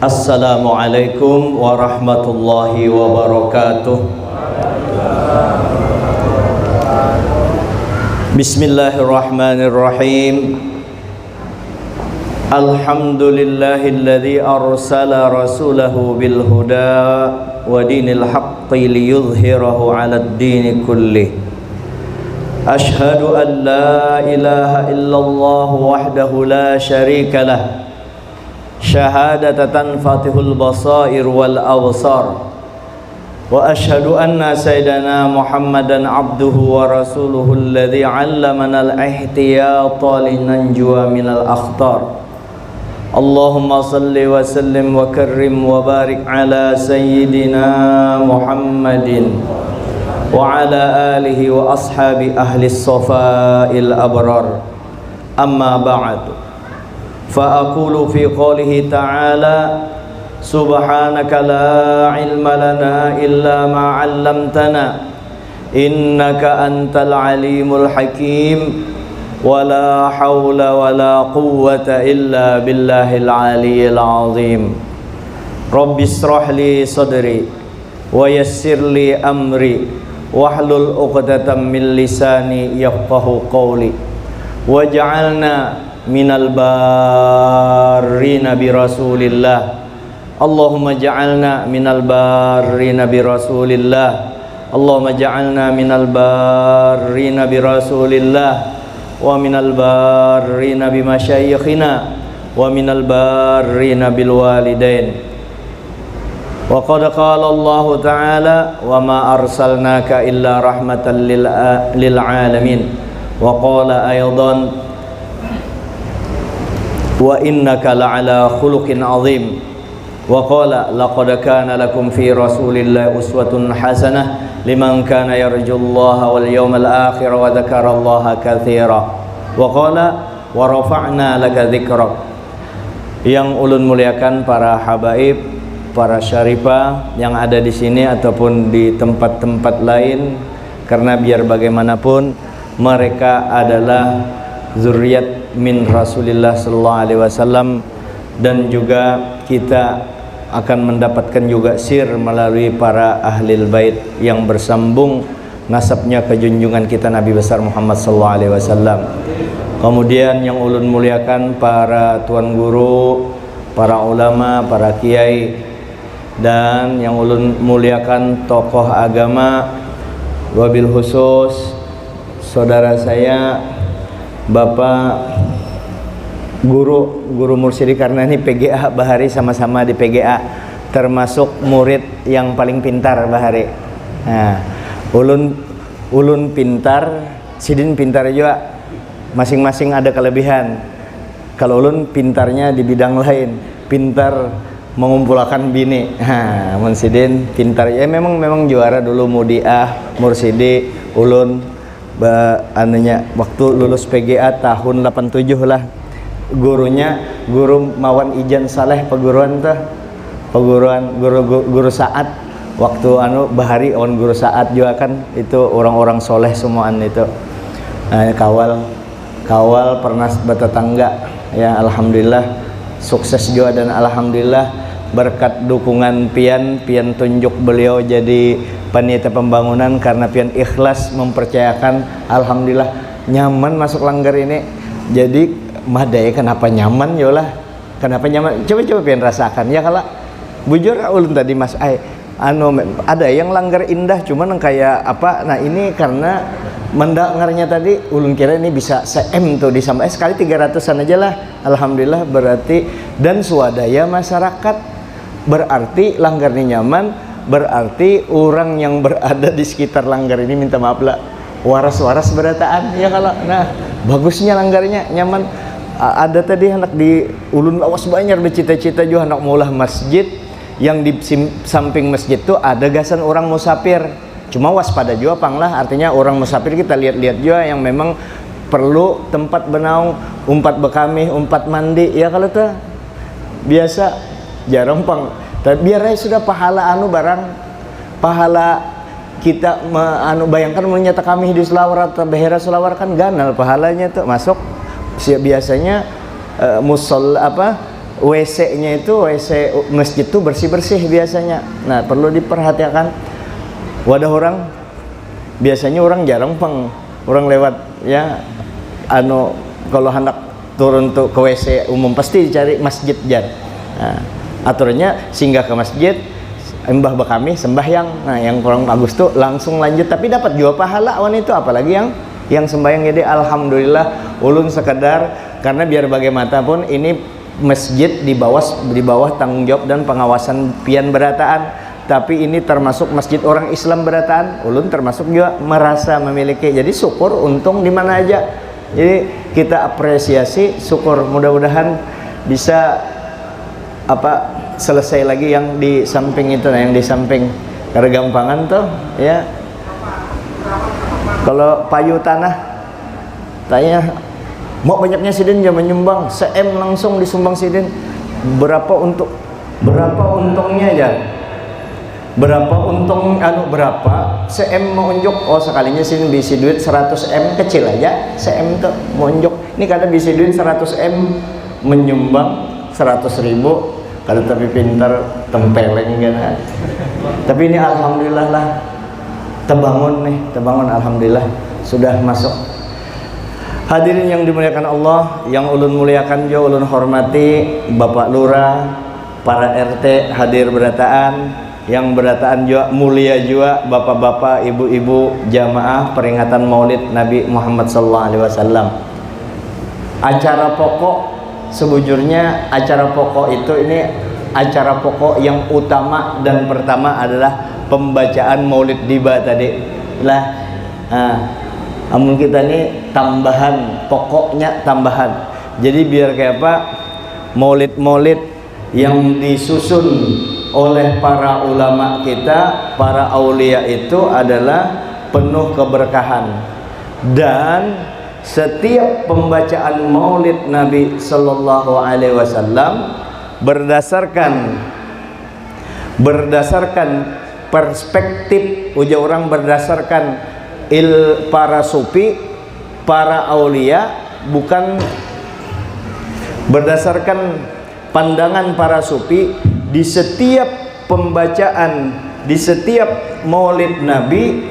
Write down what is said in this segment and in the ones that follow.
Assalamualaikum warahmatullahi wabarakatuh. Bismillahirrahmanirrahim. Alhamdulillahilladzi arsala rasulahu bil huda wa dinil haqqi liyudhhirahu 'alad dini kullih. Ashhadu an la ilaha illallah wahdahu la syarika lah. Syahadatan fatihul basair wal absar. Wa ashhadu anna sayyidana Muhammadan abduhu wa rasuluhu alladhi 'allamana al-ihtiyata linanjuwa minal akhtar. Allahumma salli wa sallim wa karrim wa barik ala sayyidina Muhammadin wa ala alihi wa ashabi ahli as-safa'il abrar. Amma ba'du. فأقول في قوله تعالى سبحانك لا علم لنا إلا ما علمتنا إنك أنت العليم الحكيم ولا حول ولا قوة إلا بالله العلي العظيم رب اشرح لي صدري ويسر لي أمري واحلل عقدة من لساني يفقهوا قولي واجعلنا minal barrina bi rasulillah. Allahumma ja'alna minal barrina bi rasulillah. Allahumma ja'alna minal barrina bi rasulillah wa minal barrina bi masyayikhina wa minal barrina bil walidain. Wa qad qala Allah ta'ala wa ma arsalnaka illa rahmatan lil alamin. Wa qala aydan wa innaka la'ala khuluqin azim. Wa qala laqad kana lakum fi rasulillahi uswatun hasanah liman kana yarjullaha wal yawmal akhir wa dzakarallaha katsira. Wa qala wa rafa'na laka dzikrak. Yang ulun muliakan para habaib, para syarifah yang ada di sini ataupun di tempat-tempat lain, karena biar bagaimanapun mereka adalah zuriat min Rasulillah sallallahu alaihi wasallam, dan juga kita akan mendapatkan juga sir melalui para ahlil bait yang bersambung nasabnya ke junjungan kita Nabi besar Muhammad sallallahu alaihi wasallam. Kemudian yang ulun muliakan para tuan guru, para ulama, para kiai, dan yang ulun muliakan tokoh agama, wabil khusus saudara saya Bapak guru Mursidi, karena ini PGA Bahari, sama-sama di PGA, termasuk murid yang paling pintar Bahari. Nah, ulun pintar, Sidin pintar juga, masing-masing ada kelebihan. Kalau ulun pintarnya di bidang lain, pintar mengumpulkan bini. Nah, Sidin pintar ya, memang juara dulu Mudiah, Mursidi, ulun anunya waktu lulus PGA tahun 87 lah. Gurunya guru Mawan Ijan Saleh, peguruan guru Saat waktu Bahari on guru Saat juga kan, itu orang-orang soleh semuaan itu. Kawal pernah bertetangga ya, alhamdulillah sukses juga, dan alhamdulillah berkat dukungan pian tunjuk beliau jadi panitia pembangunan, karena pian ikhlas mempercayakan, alhamdulillah nyaman masuk langgar ini. Jadi madai kenapa nyaman yolah, kenapa nyaman, coba pian rasakan ya. Kalau bujur ulun tadi mas ada yang langgar indah cuman kayak apa, nah ini karena mendengarnya tadi ulun kira ini bisa se-M tuh disambah sekali 300-an aja lah, alhamdulillah. Berarti dan swadaya masyarakat, berarti langgar ini nyaman, berarti orang yang berada di sekitar langgar ini, minta maaf lah, waras-waras berataan ya. Kalau nah bagusnya langgarnya nyaman. Ada tadi anak di ulun lawas banyak bercita-cita juga anak maulah masjid, yang di samping masjid tuh ada gasan orang musafir. Cuma waspada juga panglah, artinya orang musafir kita lihat-lihat juga yang memang perlu tempat benaung, umpat bekami, umpat mandi ya. Kalau tuh biasa jarang pang, tapi biar aja sudah pahala barang pahala kita bayangkan menyata kami di selawar atau behera selawar kan ganal pahalanya tuh masuk. Biasanya musol WC-nya itu WC masjid itu bersih-bersih biasanya. Nah, perlu diperhatikan wadah orang. Biasanya orang jarang orang lewat ya kalau hendak turun tuh ke WC umum pasti dicari masjid jar. Nah, aturannya singgah ke masjid, mbah kami sembahyang. Nah, yang kurang bagus tuh langsung lanjut, tapi dapat juga pahala awan itu, apalagi yang sembahyang. Jadi alhamdulillah ulun sekedar, karena biar bagaimanapun ini masjid di bawah tanggung jawab dan pengawasan pian berataan, tapi ini termasuk masjid orang Islam berataan. Ulun termasuk juga merasa memiliki, jadi syukur untung di mana aja. Jadi kita apresiasi, syukur, mudah-mudahan bisa selesai lagi yang di samping itu. Nah, yang di samping karena gampangan tuh ya, kalau payu tanah tanya mau banyaknya sidin ya menyumbang se-M langsung disumbang sidin. Berapa untungnya aja, berapa untung berapa se-M mau unjuk. Oh, sekalinya sidin bisi duit 100M kecil aja se-M tuh mau unjuk. Ini kadang bisi duit 100M menyumbang 100.000, kalau tapi pintar tempeleng kan. Tapi ini alhamdulillah lah terbangun alhamdulillah sudah masuk. Hadirin yang dimuliakan Allah, yang ulun muliakan juga ulun hormati Bapak Lurah, para RT hadir berataan, yang berataan juga mulia juga bapak-bapak, ibu-ibu jamaah peringatan Maulid Nabi Muhammad SAW. Acara pokok sebujurnya, acara pokok itu ini acara pokok yang utama dan pertama adalah pembacaan Maulid Diba tadi lah. Namun kita ini tambahan, pokoknya tambahan. Jadi biar kayak apa, maulid-maulid yang disusun oleh para ulama kita, para aulia itu adalah penuh keberkahan. Dan setiap pembacaan maulid Nabi Sallallahu Alaihi Wasallam berdasarkan perspektif ujar orang, berdasarkan para sufi, para aulia, bukan berdasarkan pandangan para sufi. Di setiap pembacaan, di setiap maulid Nabi,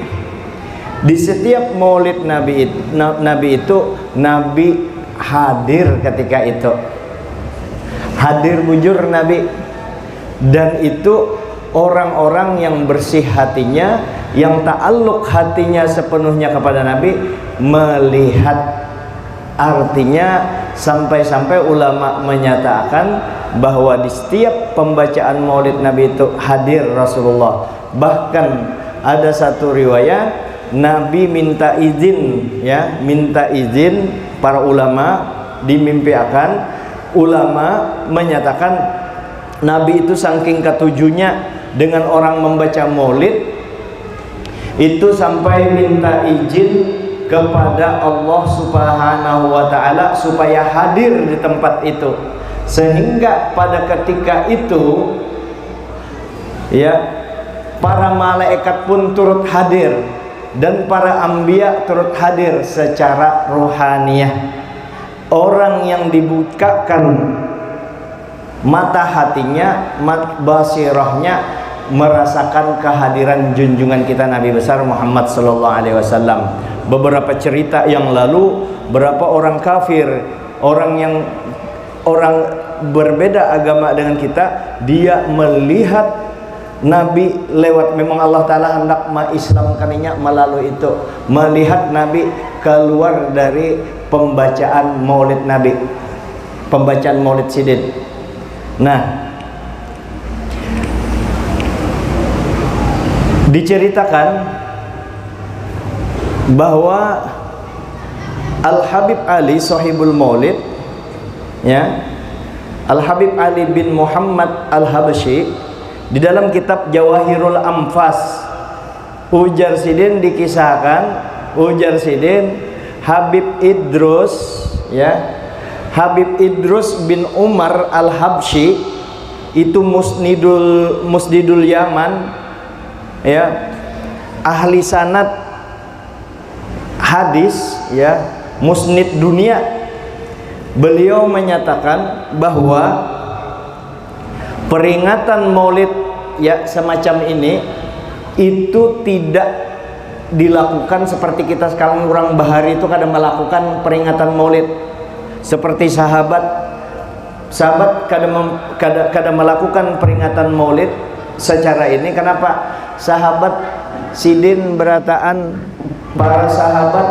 di setiap maulid Nabi itu Nabi hadir ketika itu, hadir bujur Nabi. Dan itu orang-orang yang bersih hatinya, yang ta'alluq hatinya sepenuhnya kepada Nabi melihat. Artinya sampai-sampai ulama menyatakan bahwa di setiap pembacaan maulid Nabi itu hadir Rasulullah. Bahkan ada satu riwayat Nabi minta izin, ya, minta izin para ulama, dimimpiakan ulama menyatakan Nabi itu saking ketujuhnya dengan orang membaca maulid itu sampai minta izin kepada Allah Subhanahu wa Ta'ala supaya hadir di tempat itu, sehingga pada ketika itu ya para malaikat pun turut hadir dan para anbiya turut hadir secara rohaniyah. Orang yang dibukakan mata hatinya, basirahnya, merasakan kehadiran junjungan kita Nabi besar Muhammad sallallahu alaihi wasallam. Beberapa cerita yang lalu, berapa orang kafir, orang berbeda agama dengan kita, dia melihat Nabi lewat, memang Allah Ta'ala hendak mengislamkannya melalui itu, melihat Nabi keluar dari pembacaan maulid Nabi, pembacaan maulid sidin. Nah, diceritakan bahwa Al-Habib Ali sahibul maulid, ya, Al-Habib Ali bin Muhammad Al-Habsyi, di dalam kitab Jawahirul Anfas, ujar sidin dikisahkan, ujar sidin Habib Idrus, ya, Habib Idrus bin Umar Al-Habsyi itu musnidul Yaman, ya, ahli sanad hadis, ya, musnid dunia. Beliau menyatakan bahwa Peringatan Maulid ya semacam ini itu tidak dilakukan seperti kita sekarang orang bahari itu kadang melakukan peringatan Maulid seperti sahabat kadang melakukan peringatan Maulid secara ini. Kenapa? Sahabat sidin berataan, para sahabat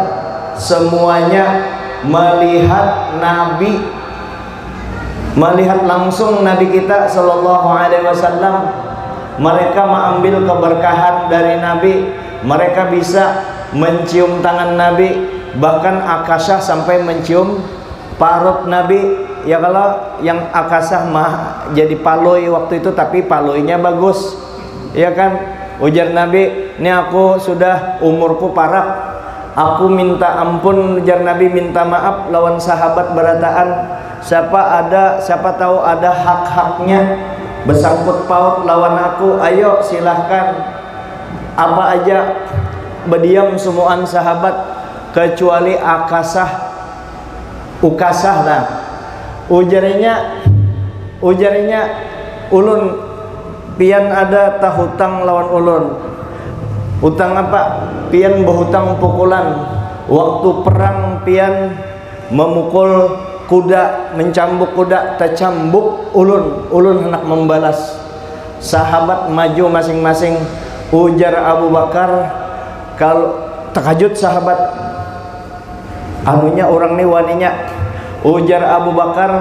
semuanya melihat Nabi, melihat langsung Nabi kita Sallallahu Alaihi Wasallam. Mereka mengambil keberkahan dari Nabi, mereka bisa mencium tangan Nabi, bahkan akasah sampai mencium parut Nabi. Ya kalau yang akasah mah jadi paloi waktu itu, tapi paloinya bagus, ya kan? Ujar Nabi, ini aku sudah umurku parah, aku minta ampun. Ujar Nabi, minta maaf lawan sahabat berataan. Siapa tahu ada hak-haknya bersangkut paut lawan aku, ayo silahkan. Apa aja berdiam semuaan sahabat kecuali ukasah lah. Ujarnya ulun pian ada tah hutang lawan ulun. Hutang apa? Pian berhutang pukulan. Waktu perang pian memukul kuda, mencambuk kuda, tercambuk ulun hendak membalas. Sahabat maju masing-masing. Ujar Abu Bakar, kalau terkejut sahabat, anunya orang nih waninya. Ujar Abu Bakar,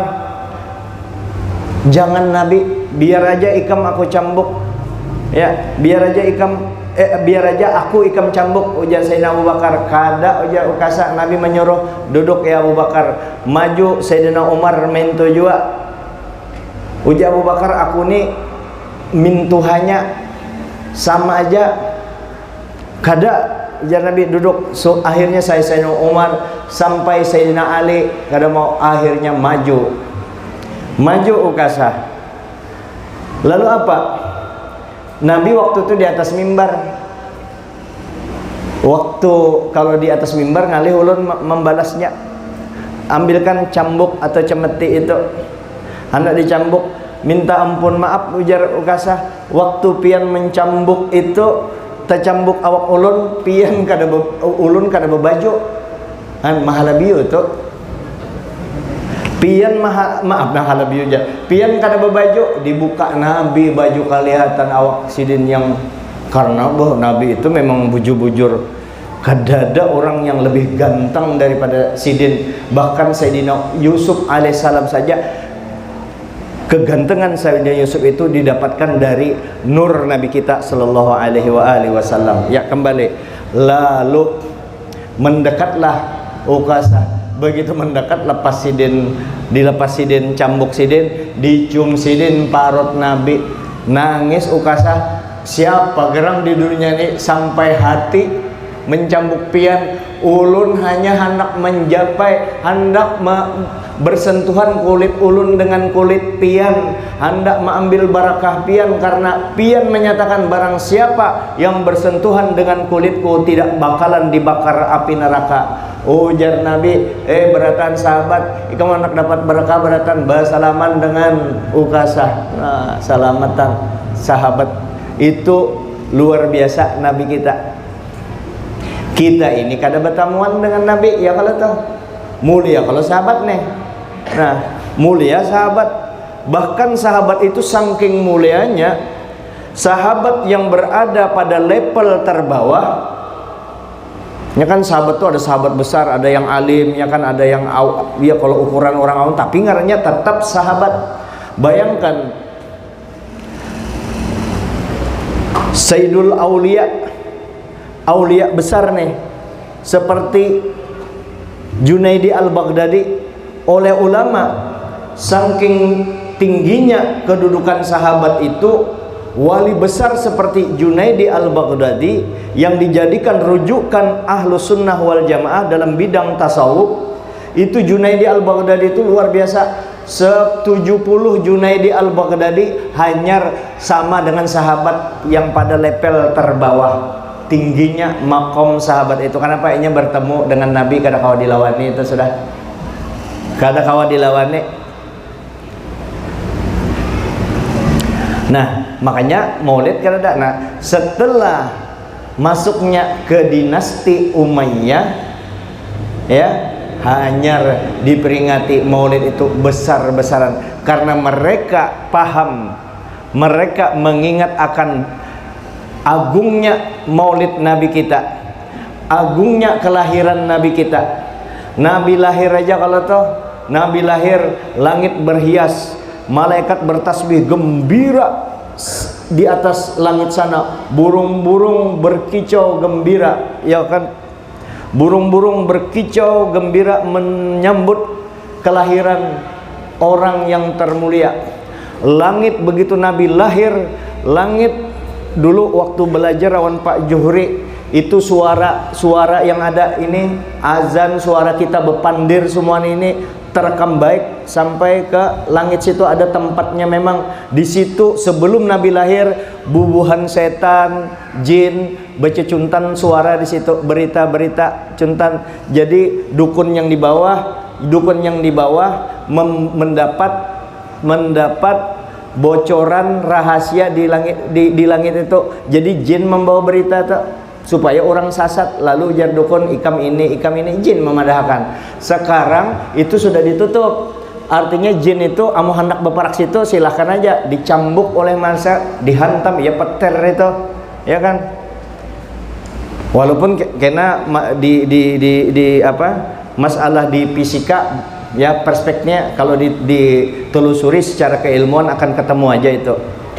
jangan Nabi, biar aja ikam aku cambuk, ya biar aja aku ikam cambuk. Ujar Sayyidina Abu Bakar, kada. Ujar ukasa, Nabi menyuruh duduk ya Abu Bakar. Maju Sayyidina Umar mintu juga. Ujar Abu Bakar, aku nih mintuhannya sama aja, kada. Ujar Nabi duduk. So akhirnya Sayyidina Umar sampai Sayyidina Ali kada mau, akhirnya maju ukasah. Lalu apa? Nabi waktu itu di atas mimbar. Waktu kalau di atas mimbar ngalih ulun membalasnya, ambilkan cambuk atau cemeti itu, hendak dicambuk, minta ampun maaf. Ujar ukasah, waktu pian mencambuk itu tercambuk awak ulun, pian ulun kada bebaju. Mahalabiu itu pian mahalabiu aja. Pian kada bebaju, dibuka Nabi baju kelihatan awak sidin yang, karena Nabi itu memang bujur-bujur. Kada ada orang yang lebih ganteng daripada sidin. Bahkan Sayyidina Yusuf alaihissalam saja, kegantengan Sayyidina Yusuf itu didapatkan dari nur Nabi kita Sallallahu Alaihi Wasallam. Ya kembali, lalu mendekatlah ukasah. Begitu mendekat, dilepas sidin cambuk sidin, dicium sidin parut Nabi. Nangis ukasah, siapa gerang di dunia ini sampai hati mencambuk pian. Ulun hanya hendak menjapai, hendak bersentuhan kulit ulun dengan kulit pian, hendak mengambil barakah pian, karena pian menyatakan barang siapa yang bersentuhan dengan kulitku tidak bakalan dibakar api neraka. Ujar Nabi, beratan sahabat, ikam anak dapat berkah beratan bersalaman dengan ukasah. Nah, salamatan sahabat itu luar biasa Nabi kita. Kita ini kada bertamuan dengan Nabi, ya kalau tahu mulia kalau sahabat nih. Nah, mulia sahabat. Bahkan sahabat itu saking mulianya, sahabat yang berada pada level terbawah. Ya kan sahabat itu ada sahabat besar, ada yang alim, ya kan ada yang ya kalau ukuran orang awam, tapi ngarannya tetap sahabat. Bayangkan Sayyidul Aulia besar nih, seperti Junaidi al-Baghdadi, oleh ulama saking tingginya kedudukan sahabat itu, wali besar seperti Junaidi al-Baghdadi yang dijadikan rujukan ahlu sunnah wal jamaah dalam bidang tasawuf. Itu Junaidi al-Baghdadi itu luar biasa. 70 Junaidi al-Baghdadi hanya sama dengan sahabat yang pada level terbawah. Tingginya makom sahabat itu. Kenapa? Ini bertemu dengan Nabi kada kawa dilawani, itu sudah kada kawa dilawani. Nah, makanya maulid kan ada. Nah, setelah masuknya ke dinasti Umayyah, ya, hanya diperingati maulid itu besar-besaran karena mereka paham, mereka mengingat akan agungnya maulid Nabi kita, agungnya kelahiran Nabi kita. Nabi lahir aja, kalau toh Nabi lahir langit berhias, malaikat bertasbih gembira di atas langit sana, burung-burung berkicau gembira, ya kan? Burung-burung berkicau gembira menyambut kelahiran orang yang termulia. Langit begitu Nabi lahir, langit dulu waktu belajar lawan Pak Juhri, itu suara yang ada ini, azan, suara kita bepandir semua ini terekam baik sampai ke langit. Situ ada tempatnya memang. Di situ sebelum Nabi lahir, bubuhan setan, jin bececuntan suara di situ, berita-berita cuntan. Jadi dukun yang di bawah mendapat bocoran rahasia di langit itu. Jadi jin membawa berita tuh supaya orang sasat, lalu jar dukun ikam ini jin memadahkan. Sekarang itu sudah ditutup, artinya jin itu amu hendak beparak situ silahkan aja, dicambuk oleh masa, dihantam, ya peter itu, ya kan. Walaupun kena di apa masalah di fisika, ya perspektifnya kalau ditelusuri secara keilmuan akan ketemu aja itu,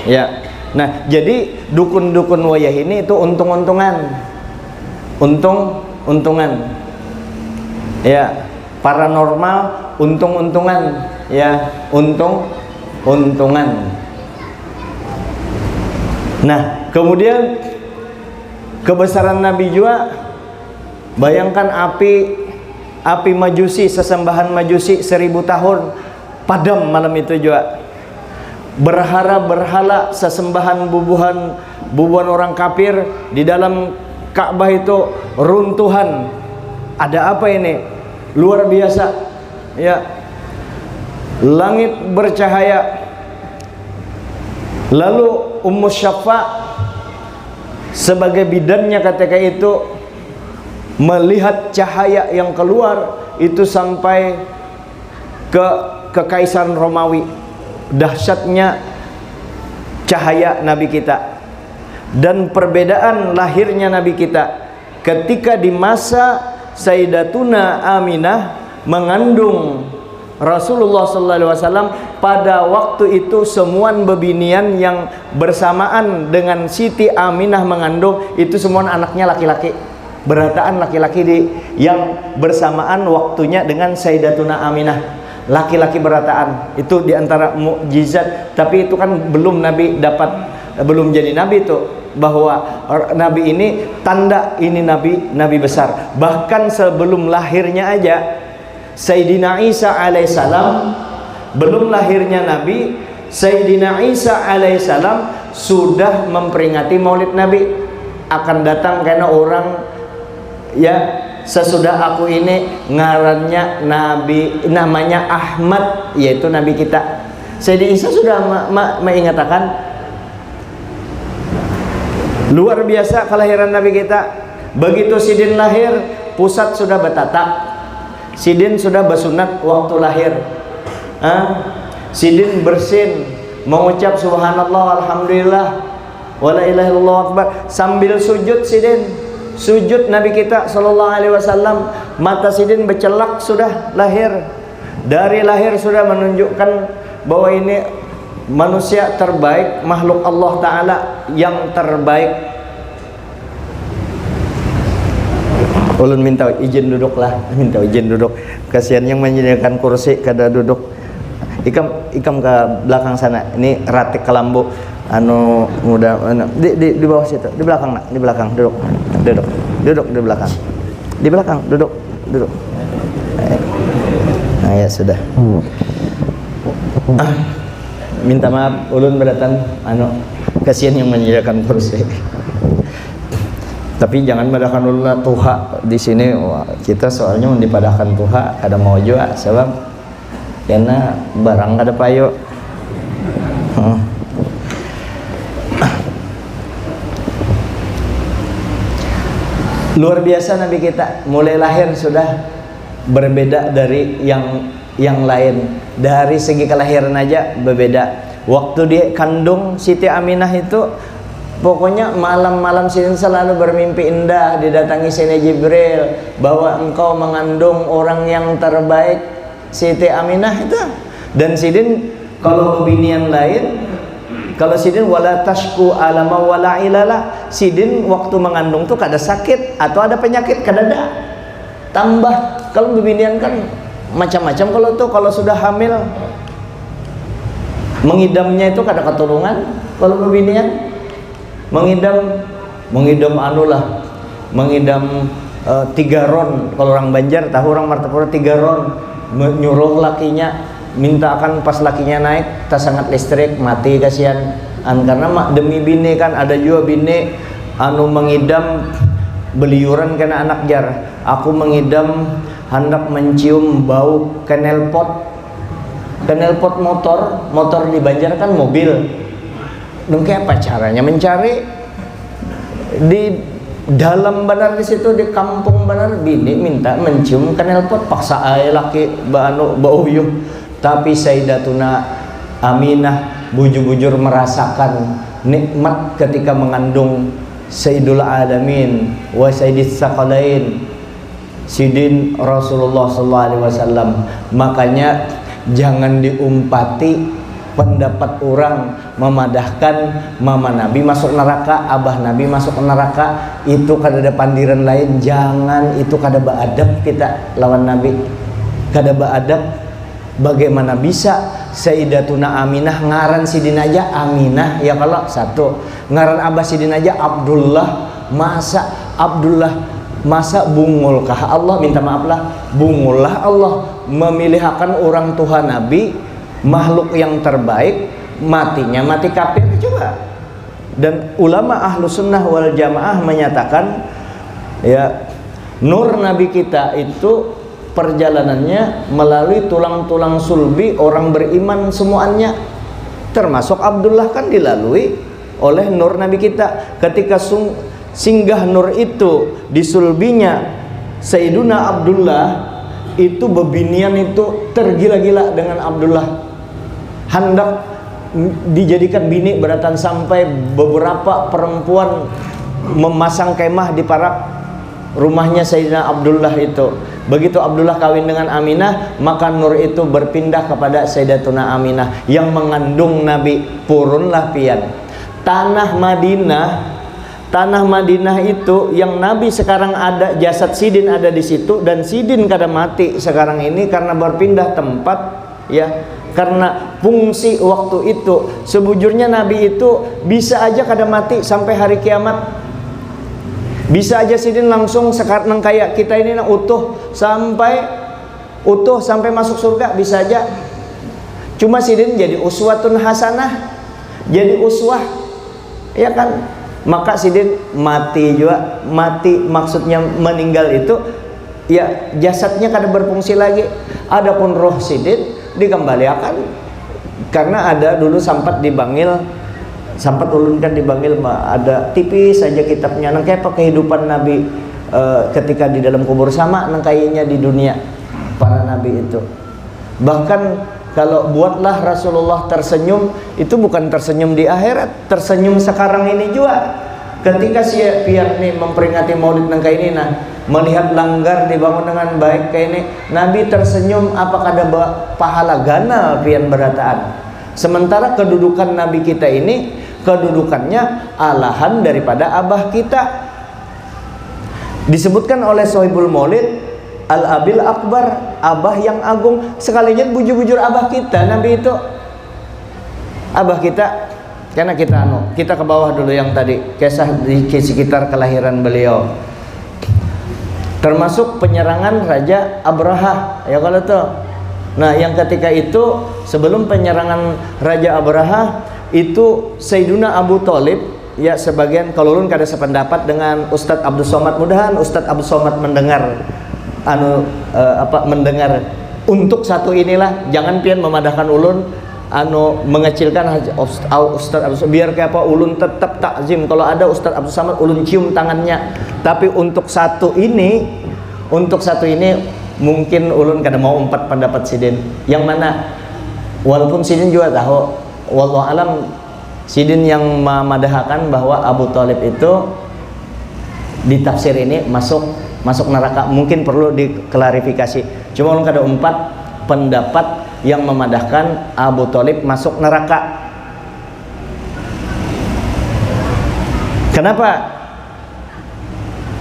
ya. Nah, jadi dukun-dukun wayah ini itu untung-untungan, ya. Paranormal untung-untungan, ya, untung-untungan. Nah, kemudian kebesaran Nabi juga, bayangkan api majusi, sesembahan majusi 1000 tahun padam malam itu juga. Berhala sesembahan bubuhan orang kafir di dalam Ka'bah itu runtuhan. Ada apa ini? Luar biasa, ya. Langit bercahaya. Lalu Ummu Syafa sebagai bidannya ketika itu melihat cahaya yang keluar itu sampai ke Kekaisaran Romawi. Dahsyatnya cahaya Nabi kita dan perbedaan lahirnya Nabi kita ketika di masa Sayyidatuna Aminah mengandung Rasulullah SAW. Pada waktu itu semuan bebinian yang bersamaan dengan Siti Aminah mengandung itu semua anaknya laki-laki, berataan laki-laki yang bersamaan waktunya dengan Sayyidatuna Aminah, laki-laki berataan. Itu diantara mukjizat. Tapi itu kan belum Nabi belum jadi Nabi itu, bahwa Nabi ini tanda ini Nabi besar. Bahkan sebelum lahirnya aja Sayyidina Isa alaihissalam, belum lahirnya Nabi, Sayyidina Isa alaihissalam sudah memperingati maulid Nabi akan datang karena orang, ya, sesudah aku ini ngarannya Nabi, namanya Ahmad, yaitu Nabi kita. Sayyidina Isa sudah mengatakan luar biasa kelahiran Nabi kita. Begitu Sidin lahir, pusat sudah bertatak. Sidin sudah bersunat waktu lahir. Sidin bersin, mengucap subhanallah, alhamdulillah, wala ilaha illallah akbar, sambil sujud. Sidin sujud Nabi kita sallallahu alaihi wasallam, mata Sidin bercelak sudah lahir. Dari lahir sudah menunjukkan bahwa ini manusia terbaik, makhluk Allah Ta'ala yang terbaik. Ulun minta izin duduklah, minta izin duduk. Kasihan yang menyediakan kursi kada duduk. Ikam ke belakang sana. Ini ratik kelambu anu muda di bawah situ, di belakang nak, di belakang duduk di belakang, di belakang duduk. Nah, ya sudah. Minta maaf ulun berdatang kasihan yang menyediakan kursi. Tapi jangan padahkan ulun tuha di sini. Wah, kita soalnya mendipadahkan tuha kada mau juga sebab karena barang kada payo. Luar biasa Nabi kita, mulai lahir sudah berbeda dari yang lain. Dari segi kelahiran aja berbeda. Waktu dia kandung Siti Aminah itu, pokoknya malam-malam Sidin selalu bermimpi indah, didatangi Sayyidina Jibril bahwa engkau mengandung orang yang terbaik, Siti Aminah itu. Dan Sidin kalau binian lain, kalau Sidin wala tashku alama wala ilala, Sidin waktu mengandung tuh kada sakit atau ada penyakit kada ada. Tambah kalau binian kan macam-macam, kalau sudah hamil mengidamnya itu kada keturunan. Kalau binian mengidam anulah, mengidam 3 ron. Kalau orang Banjar tahu, orang Martapura 3 ron, nyuruh lakinya mintakan pas lakinya naik tas sangat listrik mati, kasihan karena demi bini kan. Ada juga bini anu mengidam beliuran kena anak jar. Aku mengidam hendak mencium bau knalpot motor di Banjar kan mobil. Nungke apa caranya mencari di dalam benar di situ, di kampung benar, bini minta mencium knalpot, paksa ae laki bau yuh. Tapi Sayyidatuna Aminah bujur-bujur merasakan nikmat ketika mengandung Sayyidul Alamin wa Sayyidis Saqalain, Sidin Rasulullah SAW. Makanya jangan diumpati pendapat orang memadahkan mama Nabi masuk neraka, abah Nabi masuk neraka, itu kada ada pandiran lain. Jangan, itu kada beadab kita lawan Nabi, kada beadab. Bagaimana bisa Sayyidatuna Aminah ngaran Sidin aja Aminah ya, kalau satu ngaran abah Sidin aja Abdullah, masa bungulkah Allah, minta maaflah, bungullah Allah memilihkan orang Tuhan Nabi, makhluk yang terbaik, matinya mati kafir coba. Dan ulama ahlu sunnah wal jamaah menyatakan ya, nur Nabi kita itu perjalanannya melalui tulang-tulang sulbi orang beriman semuanya, termasuk Abdullah kan dilalui oleh nur Nabi kita. Ketika singgah nur itu di sulbinya Sayyiduna Abdullah, itu bebinian itu tergila-gila dengan Abdullah, hendak dijadikan bini beratan, sampai beberapa perempuan memasang kemah di parak rumahnya Sayyidina Abdullah itu. Begitu Abdullah kawin dengan Aminah, maka nur itu berpindah kepada Sayyidatuna Aminah yang mengandung Nabi. Purunlah pian tanah Madinah itu yang Nabi sekarang ada, jasad Sidin ada di situ, dan Sidin kada mati sekarang ini karena berpindah tempat ya, karena fungsi waktu itu. Sebujurnya Nabi itu bisa aja kada mati sampai hari kiamat. Bisa aja Sidin langsung sekarang kayak kita ini utuh sampai masuk surga, bisa aja. Cuma Sidin jadi uswatun hasanah, jadi uswah ya kan. Maka Sidin mati juga, mati maksudnya meninggal itu ya, jasadnya kada berfungsi lagi. Adapun roh Sidin dikembalikan, karena ada dulu sempat ulun kan dibanggil, ada tipis saja kitabnya nang kayak kehidupan Nabi ketika di dalam kubur, sama nang kayaknya di dunia para nabi itu. Bahkan kalau buatlah Rasulullah tersenyum, itu bukan tersenyum di akhirat, tersenyum sekarang ini juga. Ketika si pian nih memperingati maulid nang kayak ini, nah melihat langgar dibangun dengan baik kayak ini, Nabi tersenyum, apakah ada pahala ganal pian berataan. Sementara kedudukan Nabi kita ini, kedudukannya alahan daripada abah kita. Disebutkan oleh Sohibul Maulid, Al-Abil Akbar, abah yang agung. Sekalinya bujur-bujur abah kita, Nabi itu abah kita. Karena kita ke bawah dulu yang tadi, kisah di sekitar kelahiran beliau, termasuk penyerangan Raja Abraha ya kalau tuh. Nah yang ketika itu sebelum penyerangan Raja Abraha itu Sayyiduna Abu Thalib ya, sebagian kalau ulun kada sependapat dengan Ustadz Abdul Somad. Mudahan Ustadz Abdul Somad mendengar mendengar untuk satu inilah, jangan pian memadahkan ulun mengecilkan Ustaz Abdul Samad, biar kayak apa ulun tetap takzim. Kalau ada Ustaz Abdul Samad ulun cium tangannya. Tapi untuk satu ini mungkin ulun kada mau empat pendapat sidin. Yang mana walaupun sidin juga tahu, wallahu alam, sidin yang memadahkan bahwa Abu Thalib itu di tafsir ini masuk neraka. Mungkin perlu diklarifikasi. Cuma ulun kada empat pendapat yang memadahkan Abu Thalib masuk neraka. Kenapa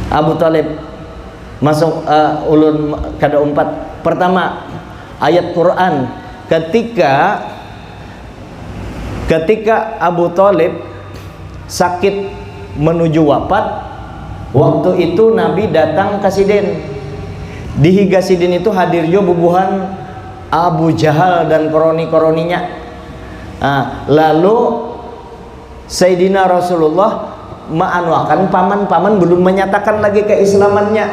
Abu Thalib masuk ulun kada empat? Pertama, ayat Quran ketika Abu Thalib sakit menuju wafat, waktu itu Nabi datang ke sidin. Di higa sidin itu hadir jo bubuhan Abu Jahal dan koroni-koroninya. Lalu Sayyidina Rasulullah ma'anwakan paman belum menyatakan lagi keislamannya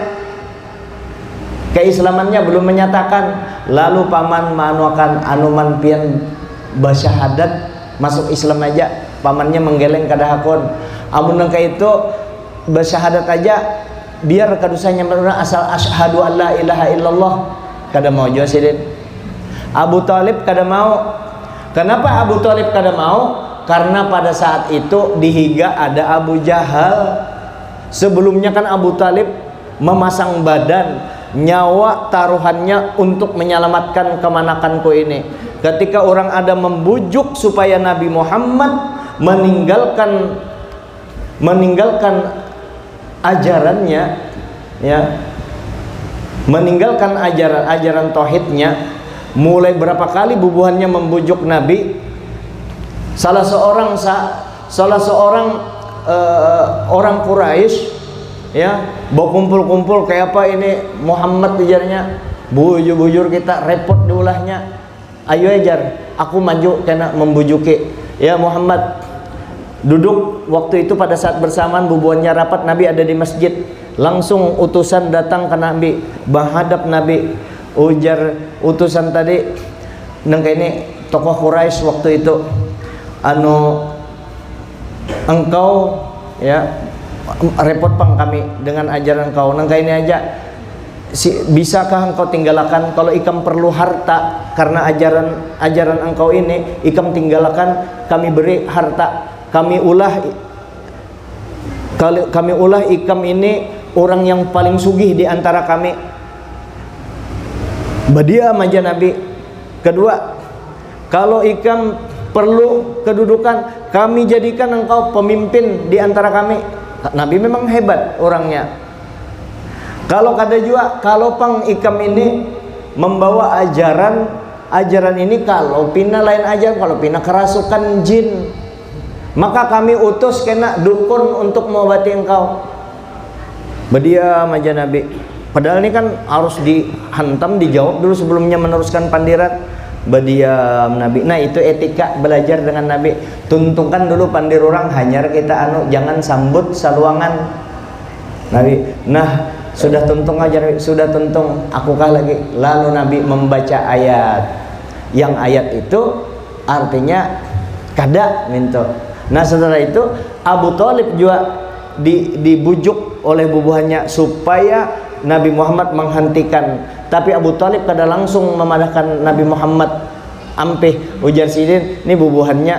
belum menyatakan. Lalu paman ma'anwakan anuman pian basyahadat masuk Islam aja. Pamannya menggeleng kadahakon. Amun nangka itu basyahadat aja biar kadusanya menurut asal asyhadu an la ilaha illallah kada mau jo sidin. Abu Thalib kada mau. Kenapa Abu Thalib kada mau? Karena pada saat itu di higa ada Abu Jahal. Sebelumnya kan Abu Thalib memasang badan, nyawa taruhannya untuk menyelamatkan kemanakanku ini. Ketika orang ada membujuk supaya Nabi Muhammad meninggalkan ajarannya, ya, meninggalkan ajaran tauhidnya. Mulai berapa kali bubuhannya membujuk Nabi. Salah seorang orang Quraisy, ya, bawa kumpul-kumpul kayak apa ini Muhammad dijarnya, bujur kita repot diulahnya. Ayo ajar, aku maju kena membujuki. Ya Muhammad, duduk. Waktu itu pada saat bersamaan bubuhannya rapat, Nabi ada di masjid. Langsung utusan datang ke Nabi, menghadap Nabi. Ujar utusan tadi, nengka ini tokoh Quraisy waktu itu, engkau, ya, repot pang kami dengan ajaran kau. Nengka ini aja, bisakah engkau tinggalkan? Kalau ikam perlu harta karena ajaran engkau ini, ikam tinggalkan, kami beri harta. Kami ulah ikam ini orang yang paling sugih di antara kami. Badiam aja Nabi. Kedua, kalau ikam perlu kedudukan, kami jadikan engkau pemimpin di antara kami. Nabi memang hebat orangnya. Kalau kada juga, kalau pang ikam ini membawa ajaran ini, kalau pina lain aja, kalau pina kerasukan jin, maka kami utus kena dukun untuk mengobati engkau. Badiam aja Nabi. Padahal ini kan harus dihantam, dijawab dulu sebelumnya meneruskan pandiran. Badiam Nabi. Nah itu etika belajar dengan Nabi. Tuntungkan dulu pandir orang, hanyar kita jangan sambut saluangan Nabi. Nah sudah tuntung aja Nabi, sudah tuntung, akukah lagi. Lalu Nabi membaca ayat. Yang ayat itu artinya kada minto. Nah setelah itu Abu Thalib juga dibujuk oleh bubuhannya supaya Nabi Muhammad menghentikan. Tapi Abu Thalib kada langsung memadahkan Nabi Muhammad. Ampih ujar sidin, ini bubuhannya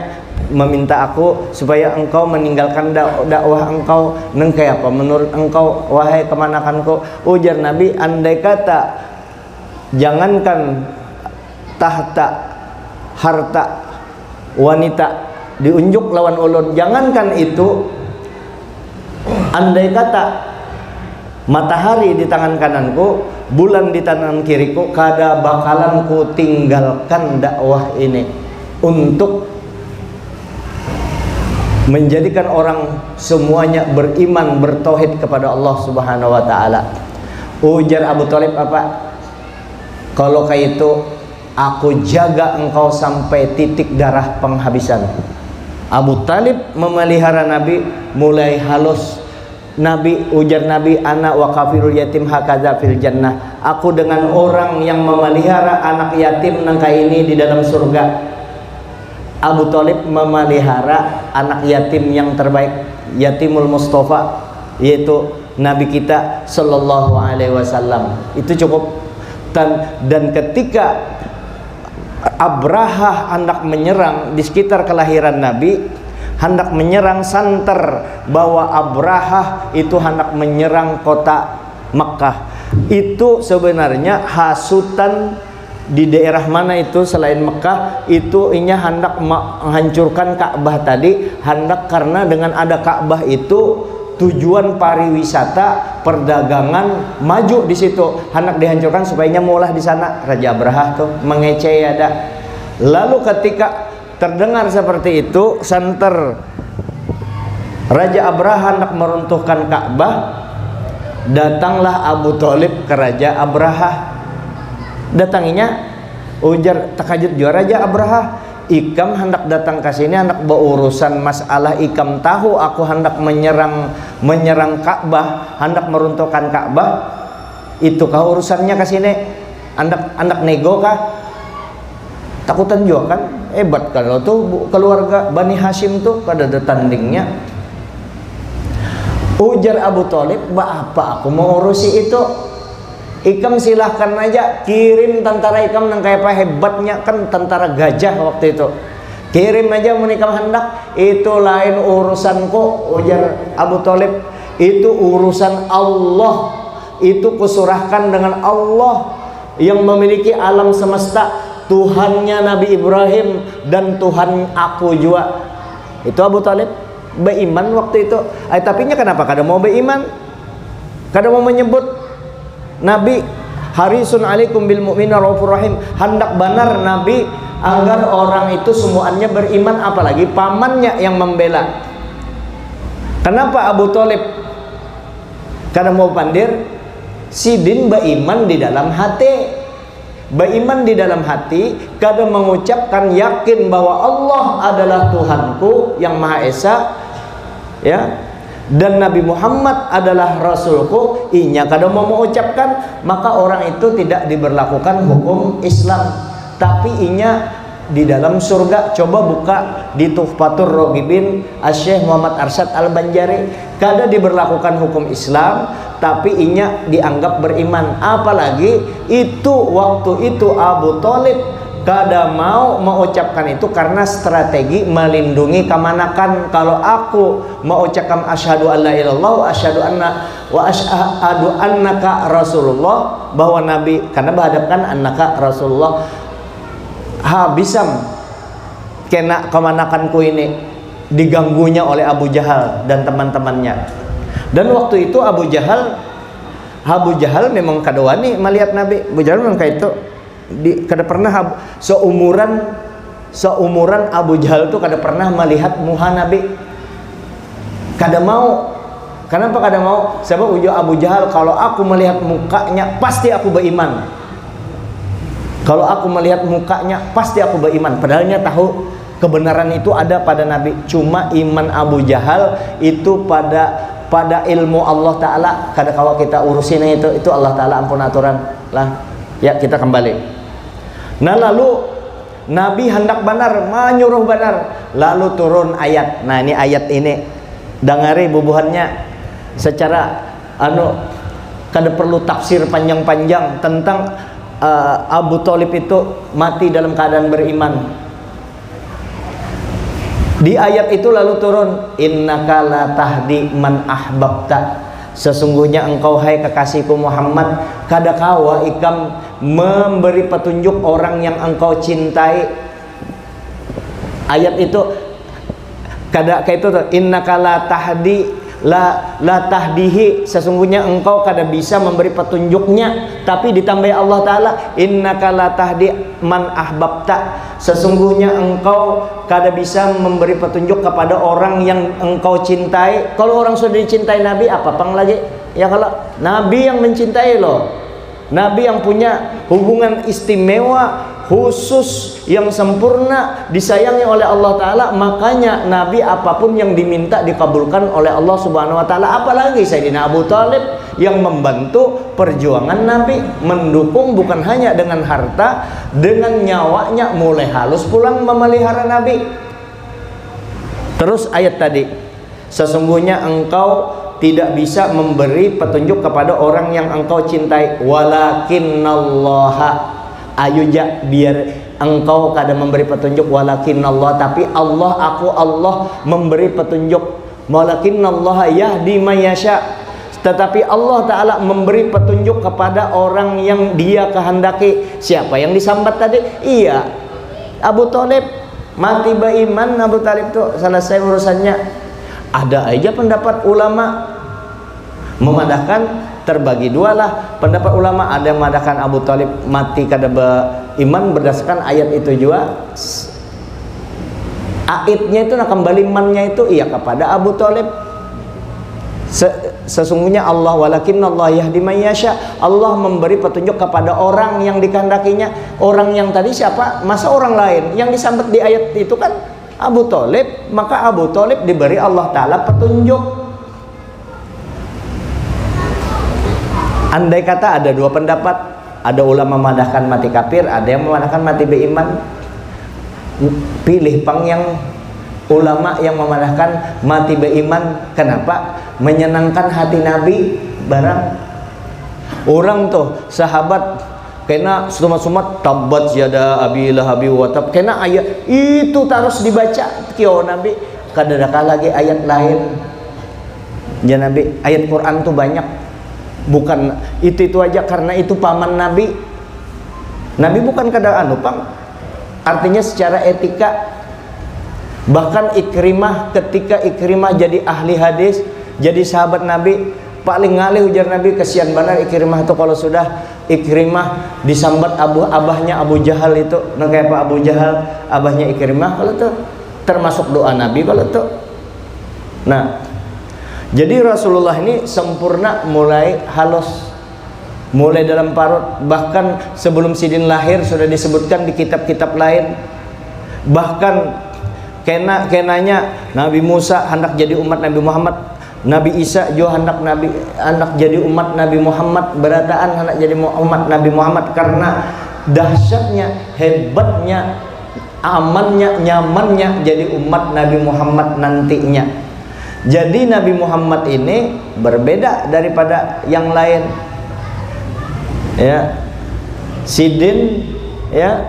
meminta aku supaya engkau meninggalkan dakwah engkau. Nengkai apa menurut engkau wahai kemanakanku? Ujar Nabi, andai kata jangankan tahta harta wanita diunjuk lawan ulun, jangankan itu, andai kata matahari di tangan kananku, bulan di tangan kiriku, kada bakalan ku tinggalkan dakwah ini untuk menjadikan orang semuanya beriman, bertauhid kepada Allah Subhanahu wa taala. Ujar Abu Thalib apa? Kalau kayak itu aku jaga engkau sampai titik darah penghabisan. Abu Thalib memelihara Nabi mulai halus. Nabi, ujar Nabi, ana wa kafirul yatim hakadza fil jannah. Aku dengan orang yang memelihara anak yatim nangka ini di dalam surga. Abu Thalib memelihara anak yatim yang terbaik, yatimul Mustafa, yaitu Nabi kita Sallallahu Alaihi Wasallam. Itu cukup. Dan ketika Abraha hendak menyerang di sekitar kelahiran Nabi, hendak menyerang santer bahwa Abraha itu hendak menyerang kota Makkah, itu sebenarnya hasutan di daerah mana itu selain Mekah, itu inya hendak menghancurkan Ka'bah tadi, hendak karena dengan ada Ka'bah itu tujuan pariwisata, perdagangan maju di situ, hendak dihancurkan supaya maulah di sana. Raja Abraha tuh mengeceh ada. Lalu ketika terdengar seperti itu, santer Raja Abraha hendak meruntuhkan Ka'bah, datanglah Abu Thalib ke Raja Abraha. Datanginya ujar takajut jua Raja Abraha, ikam hendak datang ke sini hendak berurusan masalah, ikam tahu aku hendak menyerang Ka'bah, hendak meruntuhkan Ka'bah, itu kah urusannya ke sini, hendak nego kah? Takutan juga kan, hebat kalau tuh keluarga Bani Hashim tuh pada tandingnya. Ujar Abu Thalib, apa aku mau urusi itu? Ikam silahkan aja kirim tentara ikam nang kayak apa hebatnya, kan tentara gajah waktu itu. Kirim aja menikam hendak, itu lain urusanku. Ujar Abu Thalib, itu urusan Allah, itu kusurahkan dengan Allah yang memiliki alam semesta, Tuhannya Nabi Ibrahim dan Tuhan aku juga. Itu Abu Thalib beriman waktu itu. Tapi kenapa kada mau beriman? Kada mau menyebut Nabi harisun alaikum bil mu'mina raufur rahim, hendak benar Nabi agar orang itu semuanya beriman, apalagi pamannya yang membela. Kenapa Abu Thalib kada mau pandir? Sidin beriman di dalam hati, beriman di dalam hati, kada mengucapkan yakin bahwa Allah adalah Tuhanku yang Maha Esa, ya, dan Nabi Muhammad adalah Rasulku, inya kada mau mengucapkan, maka orang itu tidak diberlakukan hukum Islam. Tapi inya di dalam surga. Coba buka di Tuhfatur Roghibin Syekh Muhammad Arsyad Al-Banjari, kada diberlakukan hukum Islam, tapi inya dianggap beriman. Apalagi itu waktu itu Abu Thalib kada mau mengucapkan itu karena strategi melindungi kemanakan. Kalau aku mengucapkan asyhadu alla ilallah wa asyhadu annaka rasulullah, bahwa Nabi, karena berhadapkan annaka rasulullah, habisam kena kemanakanku ini diganggunya oleh Abu Jahal dan teman-temannya. Dan waktu itu Abu Jahal memang kada wani melihat Nabi. Abu Jahal memang kayak itu, kada pernah seumuran Abu Jahal tuh kada pernah melihat muka Nabi. Kada mau. Kenapa kada mau? Sebab ujo Abu Jahal, kalau aku melihat mukanya pasti aku beriman. Kalau aku melihat mukanya pasti aku beriman. Padahalnya tahu kebenaran itu ada pada Nabi. Cuma iman Abu Jahal itu pada ilmu Allah Ta'ala. Kada kalau kita urusin itu Allah Ta'ala ampun aturan lah. Ya, kita kembali. Nah, lalu Nabi hendak benar, menyuruh benar, lalu turun ayat. Nah, ini ayat ini dengari bubuhannya secara kada perlu tafsir panjang-panjang tentang Abu Thalib itu mati dalam keadaan beriman. Di ayat itu lalu turun, innaka la tahdi man ahbabta, sesungguhnya engkau hai kekasihku Muhammad kada kawa ikam memberi petunjuk orang yang engkau cintai. Ayat itu kada kayak itu, innaka la tahdi la tahdihi, sesungguhnya engkau kada bisa memberi petunjuknya. Tapi ditambah Allah Ta'ala, innaka la tahdi man ahbabta, sesungguhnya engkau kada bisa memberi petunjuk kepada orang yang engkau cintai. Kalau orang sudah dicintai Nabi, apa pang lagi? Ya, kalau Nabi yang mencintai loh, Nabi yang punya hubungan istimewa, khusus yang sempurna, disayangi oleh Allah Ta'ala. Makanya Nabi apapun yang diminta dikabulkan oleh Allah Subhanahu Wa Ta'ala. Apalagi Sayyidina Abu Thalib yang membantu perjuangan Nabi, mendukung bukan hanya dengan harta, dengan nyawanya, mulai halus pulang memelihara Nabi. Terus ayat tadi, sesungguhnya engkau tidak bisa memberi petunjuk kepada orang yang engkau cintai, walakinnallaha, ayo ja, biar engkau kada memberi petunjuk, walakinnallah, tapi Allah memberi petunjuk, walakinnallaha yahdi may yasha, tetapi Allah Ta'ala memberi petunjuk kepada orang yang Dia kehendaki. Siapa yang disambat tadi? Iya, Abu Thalib, mati beriman. Abu Thalib itu selesai urusannya. Ada aja pendapat ulama memadahkan, terbagi dua lah pendapat ulama. Ada yang memadahkan Abu Thalib mati kada beriman berdasarkan ayat itu juga. Aidnya itu, nah kembali imannya itu iya kepada Abu Thalib. Sesungguhnya Allah, walakinnallaha yahdi may yasha, Allah memberi petunjuk kepada orang yang dikehendakinya. Orang yang tadi siapa? Masa orang lain yang disambut di ayat itu kan Abu Thalib, maka Abu Thalib diberi Allah Ta'ala petunjuk. Andai kata ada dua pendapat, ada ulama memadahkan mati kafir, ada yang memadahkan mati beriman, pilih pang yang ulama yang memadahkan mati beriman. Kenapa? Menyenangkan hati Nabi. Barang orang tuh sahabat kena sumat-sumat tabat yada abi lahabi wa tab, kena ayat itu terus dibaca kio Nabi. Kadang-kadang lagi ayat lain ya Nabi, ayat Quran tuh banyak, bukan itu aja, karena itu paman Nabi. Nabi bukan kadang pang, artinya secara etika. Bahkan Ikrimah, ketika Ikrimah jadi ahli hadis, jadi sahabat Nabi, paling ngalih ujar Nabi, kesian benar Ikrimah itu kalau sudah Ikrimah disambat abahnya Abu Jahal itu. Nah kayak Pak Abu Jahal, abahnya Ikrimah kalau tuh termasuk doa Nabi kalau tuh. Nah, jadi Rasulullah ini sempurna mulai halus, mulai dalam parut. Bahkan sebelum Sidin lahir sudah disebutkan di kitab-kitab lain. Bahkan kenanya Nabi Musa hendak jadi umat Nabi Muhammad, Nabi Isa juga hendak jadi umat Nabi Muhammad, berataan hendak jadi umat Nabi Muhammad, karena dahsyatnya, hebatnya, amannya, nyamannya jadi umat Nabi Muhammad nantinya. Jadi Nabi Muhammad ini berbeda daripada yang lain. Ya, Sidin ya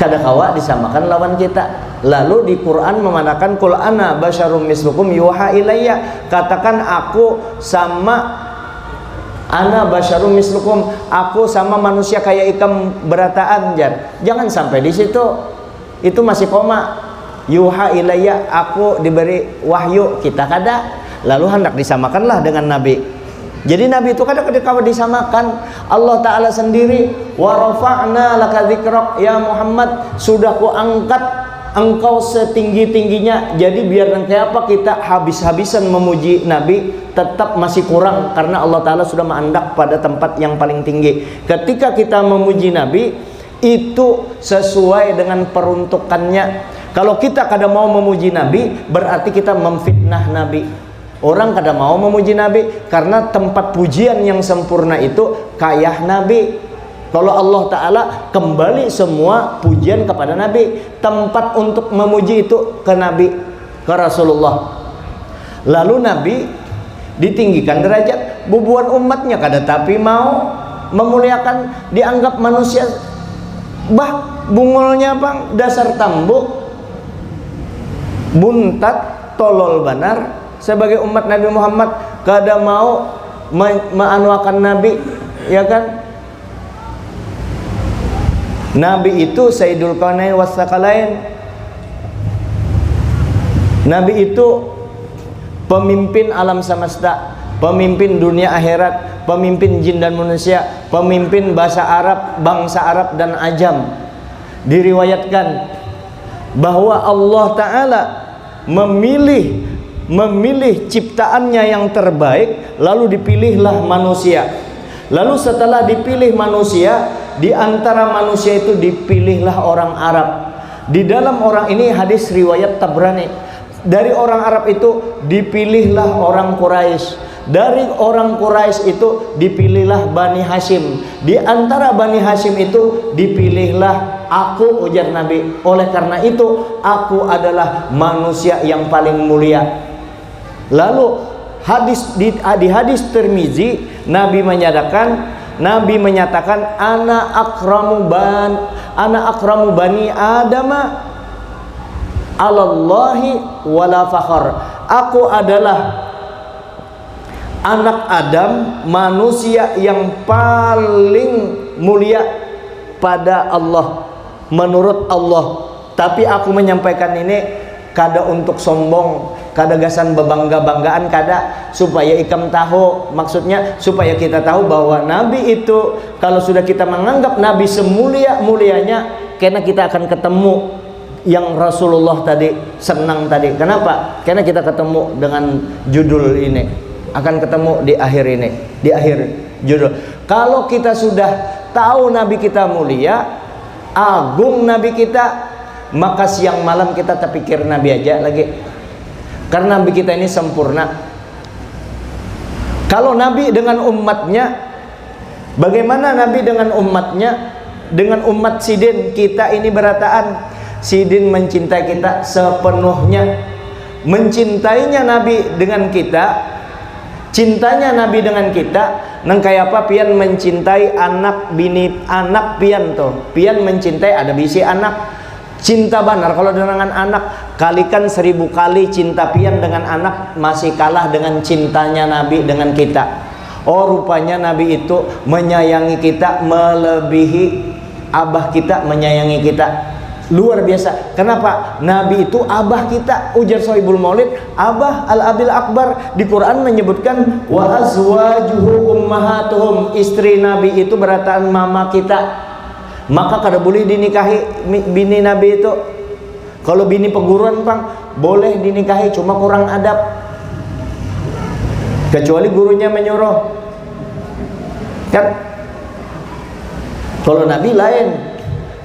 kadakawa disamakan lawan kita. Lalu di Quran memandangkan qul ana basyarum mislukum yuha ilayya, katakan aku sama, ana basyarum mislukum, aku sama manusia kayak ikam berataan. Jangan sampai di situ, itu masih koma. Yuha ilayya, aku diberi wahyu, kita kada. Lalu hendak disamakanlah dengan Nabi. Jadi Nabi itu kadang-kadang disamakan. Allah Ta'ala sendiri, wa rafa'na laka dzikrak ya Muhammad, sudah ku angkat engkau setinggi-tingginya. Jadi biar kayak apa kita habis-habisan memuji Nabi, tetap masih kurang, karena Allah Ta'ala sudah mengandak pada tempat yang paling tinggi. Ketika kita memuji Nabi, itu sesuai dengan peruntukannya. Kalau kita kada mau memuji Nabi, berarti kita memfitnah Nabi. Orang kada mau memuji Nabi karena tempat pujian yang sempurna itu kayah Nabi. Kalau Allah Ta'ala kembali semua pujian kepada Nabi, tempat untuk memuji itu ke Nabi, ke Rasulullah. Lalu Nabi ditinggikan derajat, bubuan umatnya kada tapi mau memuliakan, dianggap manusia bungulnya bang dasar tambuk, buntat, tolol banar. Sebagai umat Nabi Muhammad kada mau meanuakan Nabi, ya kan? Nabi itu Sayyidul Kaunain Wassaqalain. Nabi itu pemimpin alam semesta, pemimpin dunia akhirat, pemimpin jin dan manusia, pemimpin bahasa Arab, bangsa Arab dan Ajam. Diriwayatkan bahwa Allah Ta'ala memilih ciptaannya yang terbaik, lalu dipilihlah manusia. Lalu setelah dipilih manusia, di antara manusia itu dipilihlah orang Arab. Di dalam orang ini hadis riwayat Tabrani, dari orang Arab itu dipilihlah orang Quraisy. Dari orang Quraisy itu dipilihlah Bani Hashim. Di antara Bani Hashim itu dipilihlah aku, ujar Nabi. Oleh karena itu aku adalah manusia yang paling mulia. Lalu di hadis Tirmizi Nabi menyatakan ana akramu bani adama alallahi wala fakhar. Aku adalah anak Adam, manusia yang paling mulia pada Allah, menurut Allah. Tapi aku menyampaikan ini kada untuk sombong, kada gasan bebangga-banggaan, kada, supaya ikam tahu, maksudnya supaya kita tahu bahwa Nabi itu, kalau sudah kita menganggap Nabi semulia-mulianya, karena kita akan ketemu yang Rasulullah tadi senang tadi. Kenapa? Karena kita ketemu dengan judul ini, akan ketemu di akhir ini, di akhir judul. Kalau kita sudah tahu Nabi kita mulia, agung Nabi kita, maka siang malam kita terpikir Nabi aja lagi, karena Nabi kita ini sempurna. Kalau Nabi dengan umatnya, bagaimana Nabi dengan umatnya? Dengan umat Sidin kita ini berataan, Sidin mencintai kita sepenuhnya. Mencintainya Nabi dengan kita, cintanya Nabi dengan kita, nang kayak apa pian mencintai anak bini, anak pian tuh, pian mencintai ada bisi anak, cinta benar. Kalau dengan anak, kalikan 1000 kali cinta pian dengan anak masih kalah dengan cintanya Nabi dengan kita. Oh, rupanya Nabi itu menyayangi kita melebihi abah kita menyayangi kita. Luar biasa. Kenapa? Nabi itu abah kita. Ujar Sohibul Maulid, abah al-abil akbar. Di Quran menyebutkan wa azwajuhu ummahatuhum, istri Nabi itu berataan mama kita. Maka kada boleh dinikahi bini Nabi itu. Kalau bini peguruan Bang, boleh dinikahi, cuma kurang adab, kecuali gurunya menyuruh kan. Kalau Nabi lain.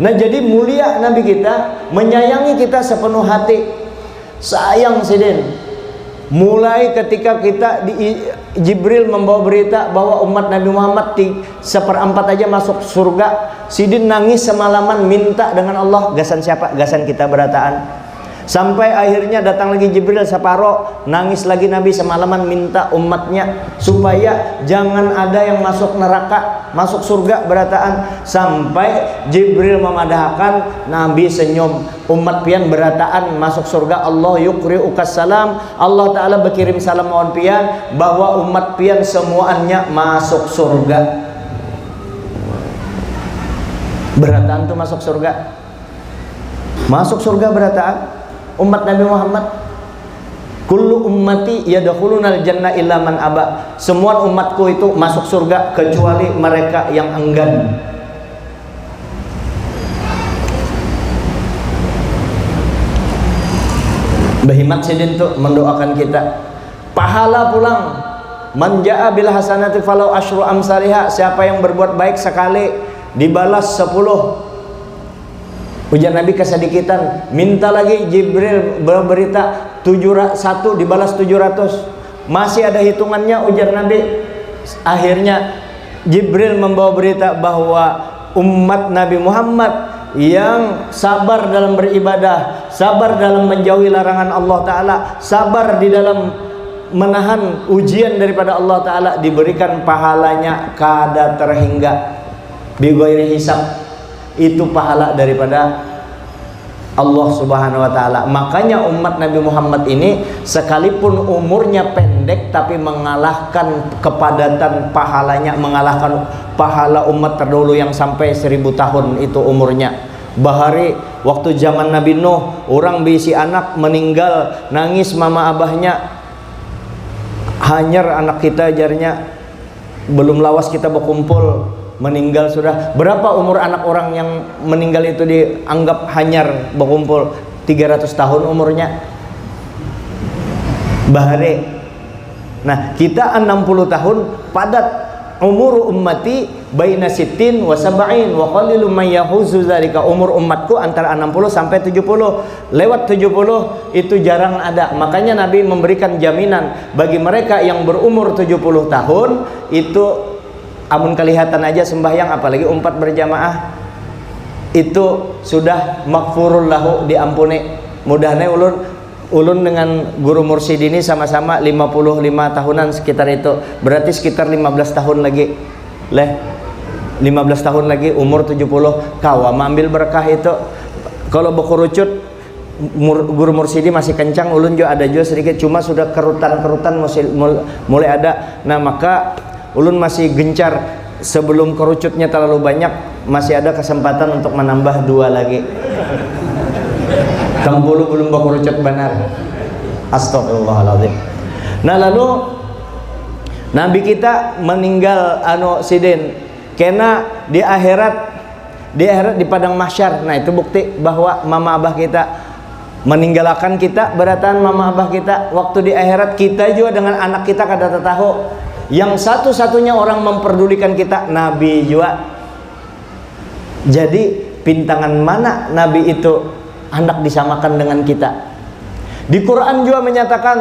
Nah, jadi mulia Nabi kita, menyayangi kita sepenuh hati. Sayang Sidin, mulai ketika kita Jibril membawa berita bahwa umat Nabi Muhammad 1/4 aja masuk surga, Sidin nangis semalaman minta dengan Allah. Gasan siapa? Gasan kita berataan. Sampai akhirnya datang lagi Jibril separo, nangis lagi Nabi semalaman minta umatnya supaya jangan ada yang masuk neraka, masuk surga berataan. Sampai Jibril memadahkan, Nabi senyum, umat pian berataan masuk surga. Allah yukri'ukas salam, Allah Ta'ala berkirim salam mohon pian bahwa umat pian semuanya masuk surga. Berataan tuh masuk surga, masuk surga berataan umat Nabi Muhammad. Kullu ummati yadkhulunal jannah illa man aba. Semua umatku itu masuk surga kecuali mereka yang enggan. Bahimat Sidin tuh mendoakan kita pahala pulang. Man jaa bil hasanati falau asyru amsalihha. Siapa yang berbuat baik sekali dibalas 10. Ujar Nabi kesedikitan, minta lagi. Jibril berberita 1 dibalas 700. Masih ada hitungannya, ujar Nabi. Akhirnya Jibril membawa berita bahwa umat Nabi Muhammad yang sabar dalam beribadah, sabar dalam menjauhi larangan Allah Ta'ala, sabar di dalam menahan ujian daripada Allah Ta'ala, diberikan pahalanya kada terhingga bighairi hisab. Itu pahala daripada Allah Subhanahu wa Ta'ala. Makanya umat Nabi Muhammad ini sekalipun umurnya pendek tapi mengalahkan kepadatan pahalanya, mengalahkan pahala umat terdahulu yang sampai 1000 tahun itu umurnya. Bahari waktu zaman Nabi Nuh, orang bisi anak meninggal, nangis mama abahnya, hanyar anak kita jarnya, belum lawas kita berkumpul, meninggal sudah. Berapa umur anak orang yang meninggal itu dianggap hanyar berkumpul? 300 tahun umurnya. Bahare. Nah, kita 60 tahun padat umur ummati baina sittin wa sab'in wa qalilum man yahuzu dzalika. Umur umatku antara 60 sampai 70. Lewat 70 itu jarang ada. Makanya Nabi memberikan jaminan bagi mereka yang berumur 70 tahun itu amun kelihatan aja sembahyang, apalagi 4 berjamaah, itu sudah maghfurul lahu, diampuni. Mudahnya ulun dengan guru mursyid ini sama-sama 55 tahunan sekitar itu. Berarti sekitar 15 tahun lagi. 15 tahun lagi umur 70. Kawa ambil berkah itu. Kalau berkerucut guru mursyidi masih kencang, ulun juga ada juga sedikit, cuma sudah kerutan-kerutan mulai ada. Nah, maka ulun masih gencar, sebelum kerucutnya terlalu banyak masih ada kesempatan untuk menambah 2 lagi. Kang bulu belum berkerucut benar. Astagfirullahaladzim. Nah, lalu Nabi kita meninggal sidin kena di akhirat di padang mahsyar. Nah, itu bukti bahwa mama abah kita meninggalkan kita, beratan mama abah kita. Waktu di akhirat kita juga dengan anak kita kada tahu. Yang satu-satunya orang memperdulikan kita Nabi juga. Jadi pintangan mana Nabi itu hendak disamakan dengan kita. Di Quran juga menyatakan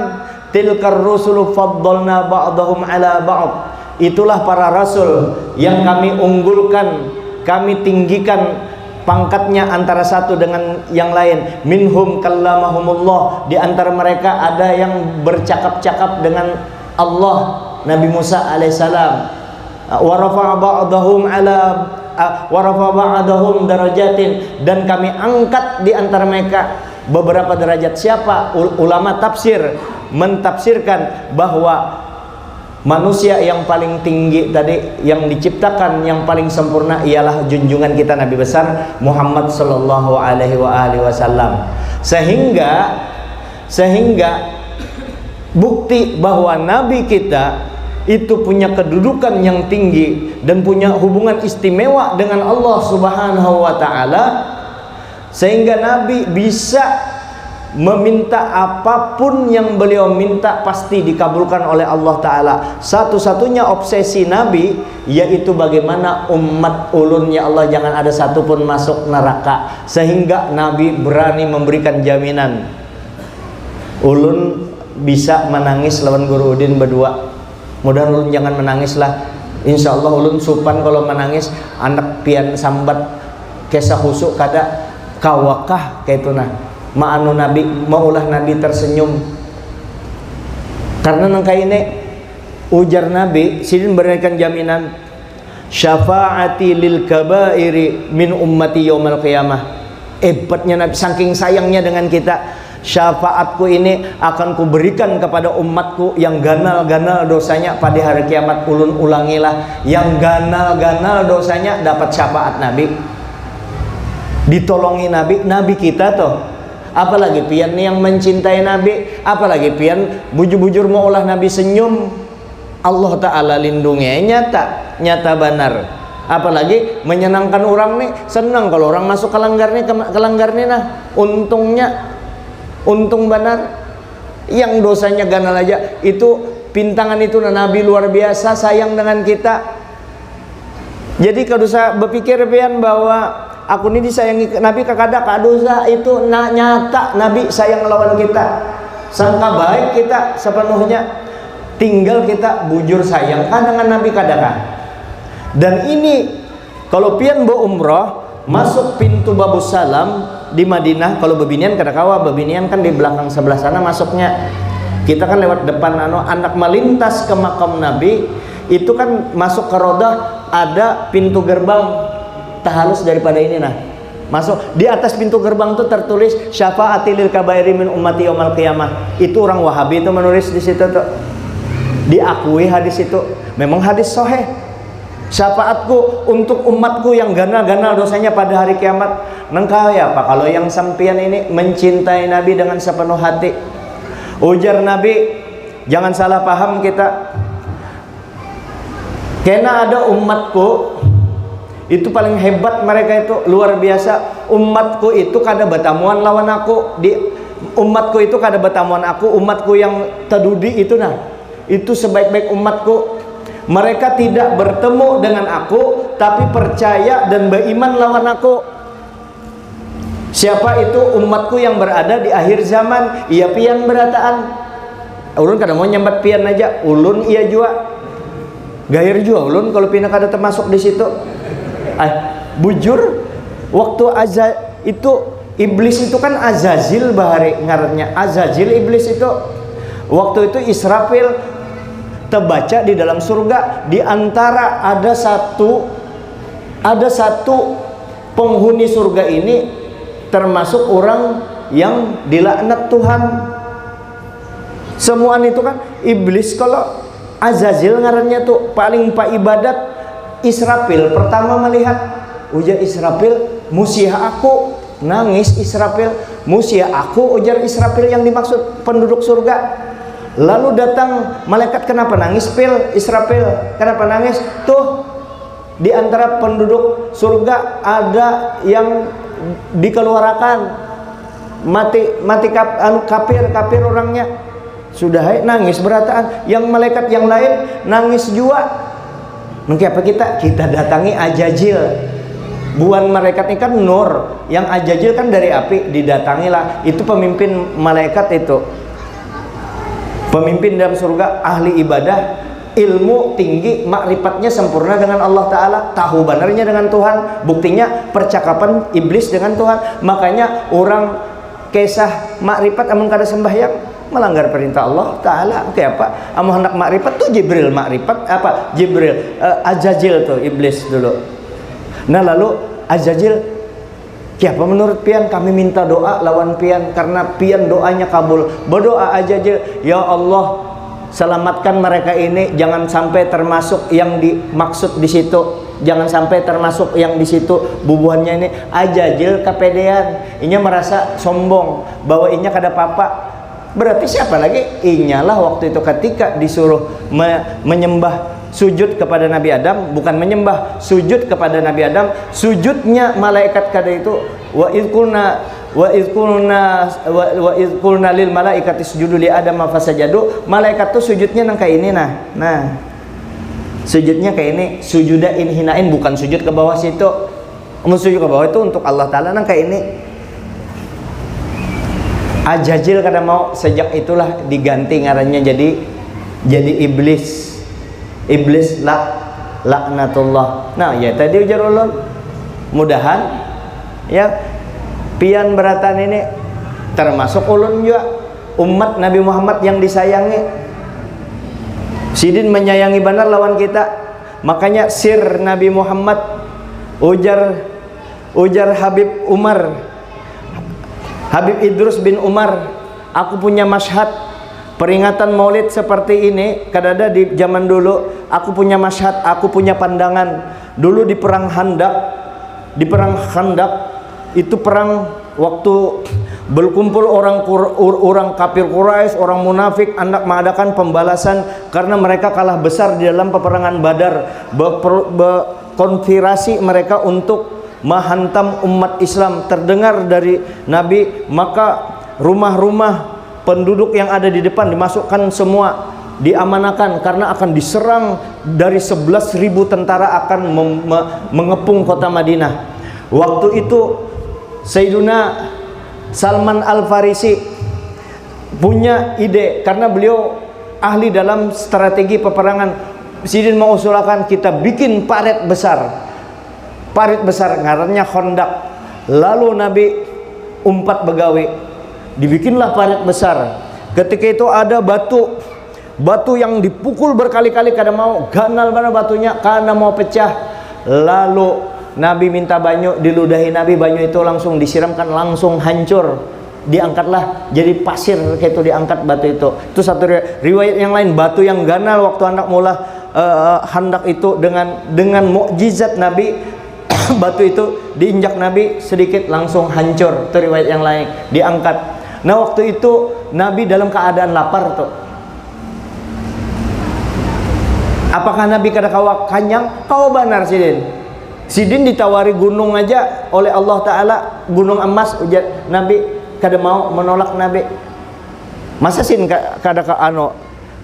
tilkar rusulu faddalna ba'dahum ala ba'd. Itulah para rasul yang kami unggulkan, kami tinggikan pangkatnya antara satu dengan yang lain. Minhum kallamahumullah, di antara mereka ada yang bercakap-cakap dengan Allah, Nabi Musa alaihissalam. Wa rafa'a ba'dahum darajatin, dan kami angkat di antara mereka beberapa derajat. Siapa? Ulama tafsir mentafsirkan bahwa manusia yang paling tinggi tadi yang diciptakan yang paling sempurna ialah junjungan kita Nabi besar Muhammad sallallahu alaihi wasallam. Sehingga bukti bahwa Nabi kita itu punya kedudukan yang tinggi dan punya hubungan istimewa dengan Allah Subhanahu wa taala, sehingga Nabi bisa meminta apapun yang beliau minta pasti dikabulkan oleh Allah taala. Satu-satunya obsesi Nabi yaitu bagaimana umat ulun ya Allah jangan ada satupun masuk neraka, sehingga Nabi berani memberikan jaminan ulun bisa menangis lawan Guru Udin berdua. Mudah ulun jangan menangis lah. Insya Allah ulun supan kalau menangis, anak pian sambat kisah husuk kada kawakah kayak itu nah. Ma'anu Nabi, maulah Nabi tersenyum. Karena nangka ini ujar Nabi, sidin berikan jaminan syafaati lil kabairi min ummati yaumal qiyamah. Hebatnya Nabi, saking sayangnya dengan kita. Syafaatku ini akan kuberikan kepada umatku yang ganal-ganal dosanya pada hari kiamat. Ulun ulangilah, yang ganal-ganal dosanya dapat syafaat Nabi, ditolongi Nabi. Nabi kita tuh, apalagi pian yang mencintai Nabi, apalagi pian bujur-bujur mau ulah Nabi senyum, Allah Ta'ala lindungi, nyata benar. Apalagi menyenangkan orang nih, senang kalau orang masuk ke langgar nih nah, untung benar. Yang dosanya ganal aja itu pintangan itu nah, Nabi luar biasa sayang dengan kita. Jadi kalau usah berpikir pian bahwa aku ini disayangi Nabi kakada kadosa, itu nyata Nabi sayang lawan kita, sangka baik kita sepenuhnya, tinggal kita bujur sayang dengan Nabi kadang. Dan ini kalau pian bo umroh masuk pintu Babus Salam di Madinah, kalau bebinian kadakawa, bebinian kan di belakang sebelah sana masuknya. Kita kan lewat depan anak melintas ke makam Nabi, itu kan masuk ke Rodah ada pintu gerbang tahalus daripada ini nah. Masuk di atas pintu gerbang itu tertulis syafaati lil kabairi min ummati yaumil qiyamah. Itu orang Wahabi itu menulis di situ tuh. Diakui hadis itu memang hadis sahih. Syafaatku untuk umatku yang ganal-ganal dosanya pada hari kiamat. Nengkau ya Pak, kalau yang sampian ini mencintai Nabi dengan sepenuh hati. Ujar Nabi, jangan salah paham kita. Karena ada umatku itu paling hebat, mereka itu luar biasa. Umatku itu kada batamuan lawan aku. Umatku itu kada batamuan aku. Umatku yang tadudi itu nah, itu sebaik-baik umatku. Mereka tidak bertemu dengan aku, tapi percaya dan beriman lawan aku. Siapa itu umatku yang berada di akhir zaman? Ia pian berataan. Ulun kada mau nyambat pian aja, ulun iya jua. Gair jua ulun kalau pina kada termasuk di situ. Bujur waktu itu iblis itu kan Azazil bahari ngarannya. Azazil iblis itu. Waktu itu Israfil terbaca di dalam surga, di antara ada satu penghuni surga ini termasuk orang yang dilaknat Tuhan. Semuaan itu kan iblis. Kalau Azazil ngarannya tuh paling pak ibadat. Israfil pertama melihat, ujar Israfil, musia aku. Nangis Israfil, musia aku, ujar Israfil yang dimaksud penduduk surga. Lalu datang malaikat, kenapa nangis Pil? Israfil, kenapa nangis? Tuh di antara penduduk surga ada yang dikeluarkan, mati kafir orangnya. Sudah nangis berataan. Yang malaikat yang lain nangis juga. Mengapa kita datangi Ajajil. Buan malaikat ini kan nur, yang Ajajil kan dari api, didatangilah. Itu pemimpin malaikat itu. Pemimpin dalam surga, ahli ibadah, ilmu tinggi, makrifatnya sempurna dengan Allah Ta'ala, tahu benarnya dengan Tuhan. Buktinya percakapan iblis dengan Tuhan. Makanya orang kisah makrifat amun kada sembahyang melanggar perintah Allah Ta'ala. Oke apa? Amun hendak makrifat tuh Jibril makrifat apa? Jibril, Azazil tuh iblis dulu. Nah lalu Azazil, siapa menurut pian? Kami minta doa lawan pian karena pian doanya kabul. Berdoa Azazil, ya Allah, selamatkan mereka ini, jangan sampai termasuk yang dimaksud di situ, jangan sampai termasuk yang di situ bubuhannya ini. Azazil kepedean, inya merasa sombong bahwa inya kada apa-apa. Berarti siapa lagi? Inyalah waktu itu ketika disuruh menyembah, sujud kepada Nabi Adam, bukan menyembah, sujud kepada Nabi Adam. Sujudnya malaikat kada itu wa izqulna lil malaikati isjudu li Adam fasajadu. Malaikat tuh sujudnya nang kayak ini nah. Sujudnya kayak ini, sujuda inhinain, bukan sujud ke bawah situ. Sujud ke bawah itu untuk Allah Taala nang kayak ini. Azazil kada mau, sejak itulah diganti ngarannya jadi iblis. Iblis laknatullah. Nah ya tadi ujar ulun, mudahan ya pian beratan ini termasuk ulun juga umat Nabi Muhammad yang disayangi. Sidin menyayangi benar lawan kita. Makanya sir Nabi Muhammad, ujar Habib Idrus bin Umar, aku punya masyhad peringatan maulid seperti ini kadada di zaman dulu. Aku punya masyhad, aku punya pandangan. Dulu di perang Khandaq itu perang waktu berkumpul orang kafir Quraisy, orang munafik hendak mengadakan pembalasan karena mereka kalah besar di dalam peperangan Badar. Berkonspirasi mereka untuk menghantam umat Islam. Terdengar dari Nabi, maka rumah-rumah penduduk yang ada di depan dimasukkan semua, diamanakan karena akan diserang dari 11.000 tentara akan mengepung kota Madinah. Waktu itu Sayyiduna Salman Al-Farisi punya ide karena beliau ahli dalam strategi peperangan. Sidin mengusulkan kita bikin parit besar ngarannya Khandaq. Lalu Nabi umpat begawi, dibikinlah parit besar. Ketika itu ada batu yang dipukul berkali-kali kada mau, ganal mana batunya karena mau pecah. Lalu Nabi minta banyu, diludahi Nabi, banyu itu langsung disiramkan, langsung hancur. Diangkatlah jadi pasir, kayak itu diangkat batu itu. Itu satu riwayat. Yang lain, batu yang ganal waktu hendak mula Khandaq itu dengan mukjizat Nabi, batu itu diinjak Nabi sedikit langsung hancur. Itu riwayat yang lain, diangkat. Nah waktu itu Nabi dalam keadaan lapar tuh. Apakah Nabi kada kawa kanyang? Kau benar Sidin ditawari gunung aja oleh Allah Ta'ala, gunung emas, ujar Nabi kada mau, menolak Nabi. Masa Sidin kada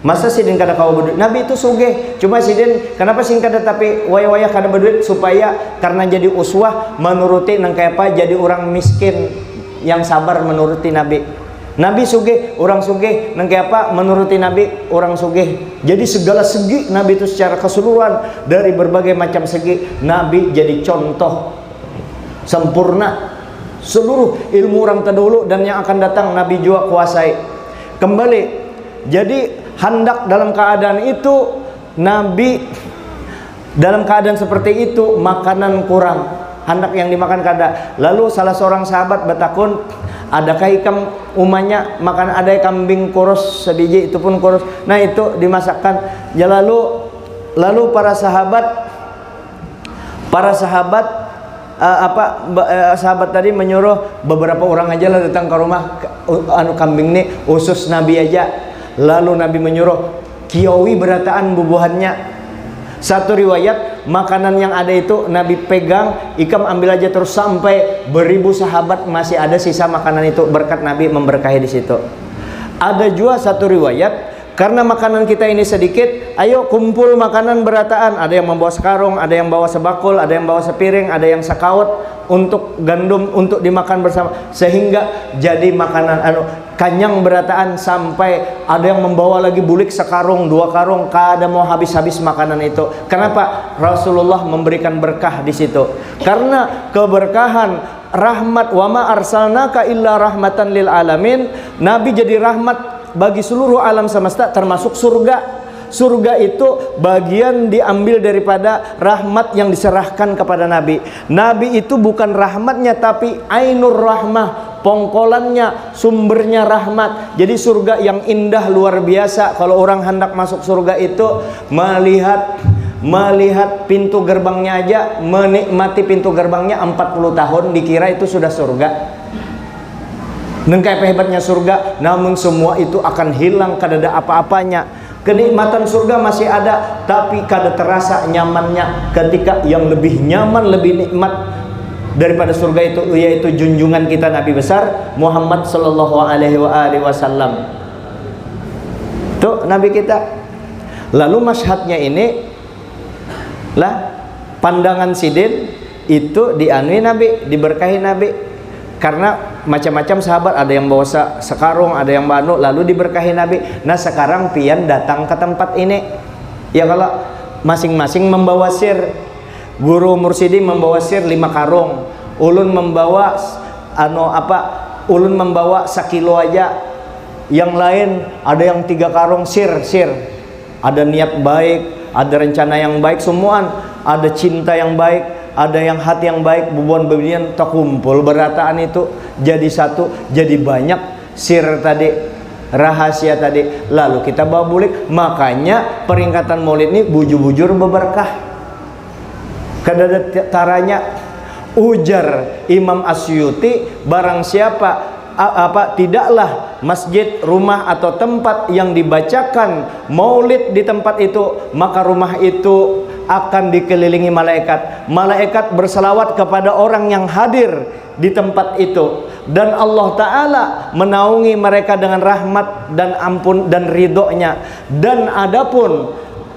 Masa sidin kada kawa berduit? Nabi itu sugih, cuma sidin kenapa sing kada tapi waya-waya kada berduit supaya karena jadi uswah menuruti nang kaya apa jadi orang miskin yang sabar menuruti Nabi. Nabi sugih, orang sugih nang kaya apa menuruti Nabi, orang sugih. Jadi segala segi Nabi itu secara keseluruhan dari berbagai macam segi Nabi jadi contoh sempurna. Seluruh ilmu orang terdahulu dan yang akan datang Nabi juga kuasai. Kembali, jadi hendak dalam keadaan itu Nabi dalam keadaan seperti itu makanan kurang, hendak yang dimakan kada. Lalu salah seorang sahabat bertakun, adakah ikam umanya makan ada kambing kurus sediji, itu pun kurus. Nah itu dimasakkan. Ya lalu para sahabat sahabat tadi menyuruh beberapa orang aja lah datang ke rumah kambing ini usus Nabi aja. Lalu Nabi menyuruh kiawi berataan bubuhannya. Satu riwayat makanan yang ada itu Nabi pegang, ikam ambil aja terus sampai beribu sahabat masih ada sisa makanan itu, berkat Nabi memberkahi di situ. Ada juga satu riwayat karena makanan kita ini sedikit, ayo kumpul makanan berataan. Ada yang membawa sekarung, ada yang bawa sebakul, ada yang bawa sepiring, ada yang sekaut untuk gandum untuk dimakan bersama, sehingga jadi makanan kanyang berataan sampai ada yang membawa lagi bulik sekarung, 2 karung, kada mau habis-habis makanan itu. Kenapa? Rasulullah memberikan berkah di situ. Karena keberkahan rahmat, wa ma arsalnaka illa rahmatan lil alamin. Nabi jadi rahmat bagi seluruh alam semesta termasuk surga. Surga itu bagian diambil daripada rahmat yang diserahkan kepada Nabi. Nabi itu bukan rahmatnya tapi ainur rahmah, pongkolannya, sumbernya rahmat. Jadi surga yang indah luar biasa. Kalau orang hendak masuk surga itu melihat pintu gerbangnya aja, menikmati pintu gerbangnya 40 tahun dikira itu sudah surga. Nengkai hebatnya surga, namun semua itu akan hilang, kada ada apa-apanya. Kenikmatan surga masih ada, tapi kada terasa nyamannya ketika yang lebih nyaman, lebih nikmat daripada surga itu yaitu junjungan kita Nabi besar Muhammad sallallahu alaihi wasallam. Tuh Nabi kita. Lalu masyhadnya ini lah pandangan sidin itu dianui Nabi, diberkahi Nabi. Karena macam-macam sahabat, ada yang bawa sekarung, ada yang banu, lalu diberkahi Nabi. Nah sekarang pian datang ke tempat ini, ya kalau masing-masing membawa sir. Guru Mursidi membawa sir 5 karung, ulun membawa ulun membawa 1 kilo aja, yang lain ada yang 3 karung sir. Ada niat baik, ada rencana yang baik, semuaan ada cinta yang baik, ada yang hati yang baik, bubuan-bubuan terkumpul berataan itu jadi satu, jadi banyak sir tadi, rahasia tadi. Lalu kita bawa bulik. Makanya peringatan Maulid ini bujur-bujur berberkah. Kada taranya ujar Imam Asyuti, barang siapa tidaklah masjid, rumah atau tempat yang dibacakan Maulid di tempat itu, maka rumah itu akan dikelilingi malaikat. Malaikat berselawat kepada orang yang hadir di tempat itu, dan Allah Ta'ala menaungi mereka dengan rahmat dan ampun dan ridhonya. Dan adapun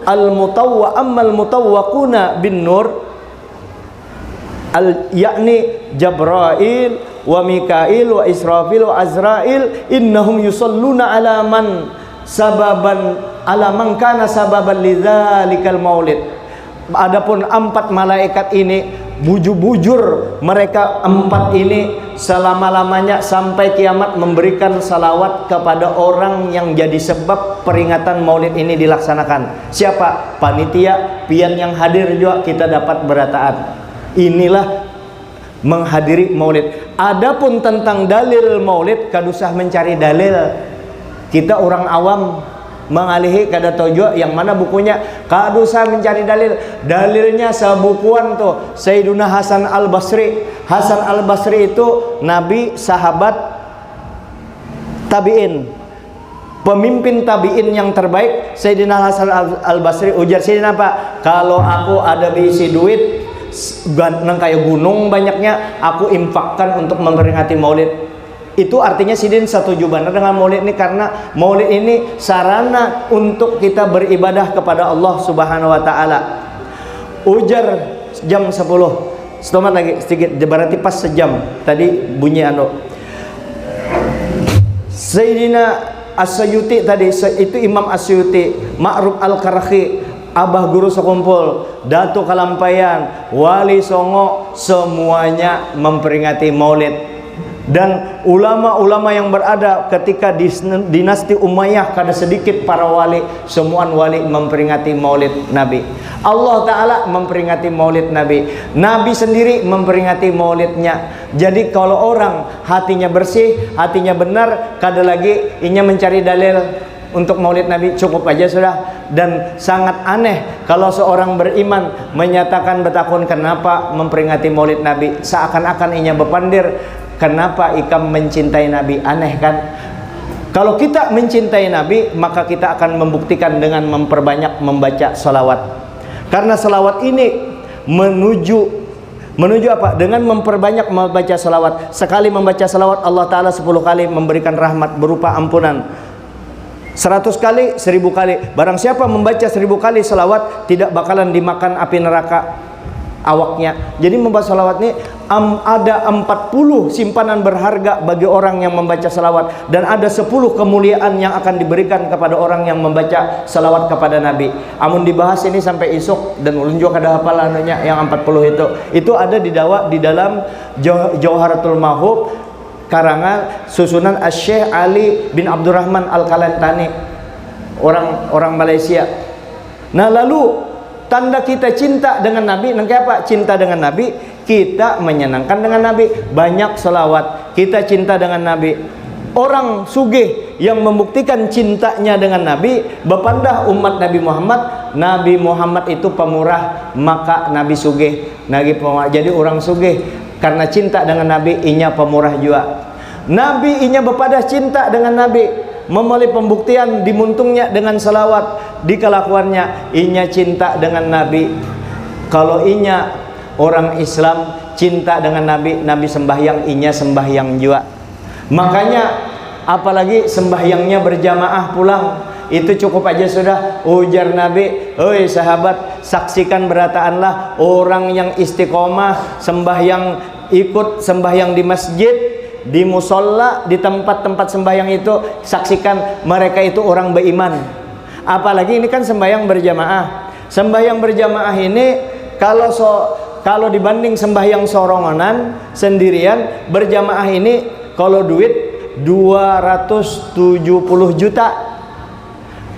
ammal mutawwaquna bin nur, yakni Jabrail wa Mikail wa Israfil wa Azrail, innahum yusalluna ala man kana sababan lidzalikal maulid. Adapun 4 malaikat ini bujur-bujur, mereka 4 ini selama-lamanya sampai kiamat memberikan salawat kepada orang yang jadi sebab peringatan Maulid ini dilaksanakan. Siapa? Panitia, pian yang hadir juga kita dapat berataan. Inilah menghadiri Maulid. Adapun tentang dalil Maulid, kadusah mencari dalil. Kita orang awam mengalihi kada tojo yang mana bukunya, kadusah mencari dalil. Dalilnya sebukuan tuh Sayyiduna Hasan Al-Basri. Hasan Al-Basri itu nabi, sahabat, tabi'in, pemimpin tabi'in yang terbaik. Sayyidina Hasan Al-Basri ujar Sayyidina apa? Kalau aku ada diisi duit nang kayak gunung banyaknya, aku infakkan untuk memperingati Maulid. Itu artinya sidin setuju benar dengan maulid ini, karena maulid ini sarana untuk kita beribadah kepada Allah Subhanahu wa taala. Ujar jam 10. Selamat lagi sedikit, berarti pas sejam tadi bunyi Sayyidina As-Suyuti tadi, itu Imam As-Suyuti, Ma'ruf Al-Karakhi, Abah Guru sekumpul, Datu Kalampayan, Wali Songo, semuanya memperingati maulid. Dan ulama-ulama yang berada ketika di dinasti Umayyah, kada sedikit para wali, semua wali memperingati maulid Nabi. Allah Ta'ala memperingati maulid Nabi. Nabi sendiri memperingati maulidnya. Jadi kalau orang hatinya bersih, hatinya benar, kada lagi inya mencari dalil untuk maulid Nabi, cukup aja sudah. Dan sangat aneh kalau seorang beriman menyatakan betakun kenapa memperingati maulid Nabi, seakan-akan inya bepandir kenapa ikam mencintai Nabi. Aneh kan? Kalau kita mencintai Nabi, maka kita akan membuktikan dengan memperbanyak membaca salawat. Karena salawat ini menuju apa? Dengan memperbanyak membaca salawat. Sekali membaca salawat, Allah Ta'ala 10 kali memberikan rahmat berupa ampunan. 100 kali, 1000 kali. Barang siapa membaca 1000 kali salawat, tidak bakalan dimakan api neraka awaknya. Jadi membaca salawat ini ada 40 simpanan berharga bagi orang yang membaca salawat, dan ada 10 kemuliaan yang akan diberikan kepada orang yang membaca salawat kepada Nabi. Amun dibahas ini sampai isuk, dan ulun juga ada hafalannya yang 40 itu ada di dalam Jauharatul Mahub karangan susunan Asy-Syaikh Ali bin Abdurrahman Al-Kalantani, orang Malaysia. Nah, lalu tanda kita cinta dengan Nabi, nangke apa? Cinta dengan Nabi, kita menyenangkan dengan Nabi, banyak selawat, kita cinta dengan Nabi. Orang sugih yang membuktikan cintanya dengan Nabi, bepandah umat Nabi Muhammad. Nabi Muhammad itu pemurah, maka Nabi sugih. Jadi orang sugih karena cinta dengan Nabi, inya pemurah juga. Nabi inya bepadah cinta dengan Nabi, memulai pembuktian dimuntungnya dengan salawat, di kelakuannya inya cinta dengan Nabi. Kalau inya orang Islam cinta dengan Nabi, Nabi sembahyang, inya sembahyang juga. Makanya apalagi sembahyangnya berjamaah pulang, itu cukup aja sudah. Ujar Nabi, "Oi sahabat, saksikan berataanlah orang yang istiqomah sembahyang, ikut sembahyang di masjid, di musola, di tempat-tempat sembahyang itu, saksikan mereka itu orang beriman." Apalagi ini kan sembahyang berjamaah. Sembahyang berjamaah ini kalau dibanding sembahyang sorongan sendirian, berjamaah ini kalau duit 270 juta.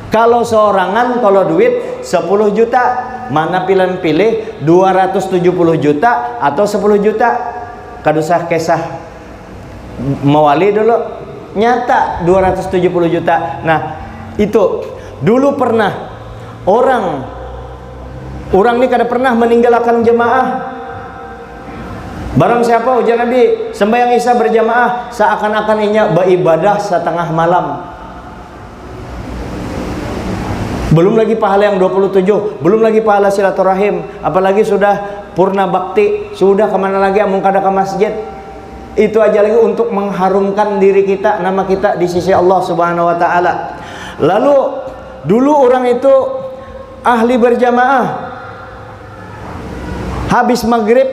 Kalau seorangan kalau duit 10 juta. Mana pilih 270 juta atau 10 juta? Kadusah kesah mawali dulu, nyata 270 juta. Nah, itu dulu pernah orang ini kada pernah meninggalkan jemaah. Barang siapa, ujar Nabi, sembahyang isya berjamaah, seakan-akan inya beribadah setengah malam. Belum lagi pahala yang 27, belum lagi pahala silaturahim, apalagi sudah purna bakti, sudah kemana lagi, amun kada ke masjid. Itu aja lagi untuk mengharumkan diri kita, nama kita di sisi Allah Subhanahu wa taala. Lalu dulu orang itu ahli berjamaah. Habis maghrib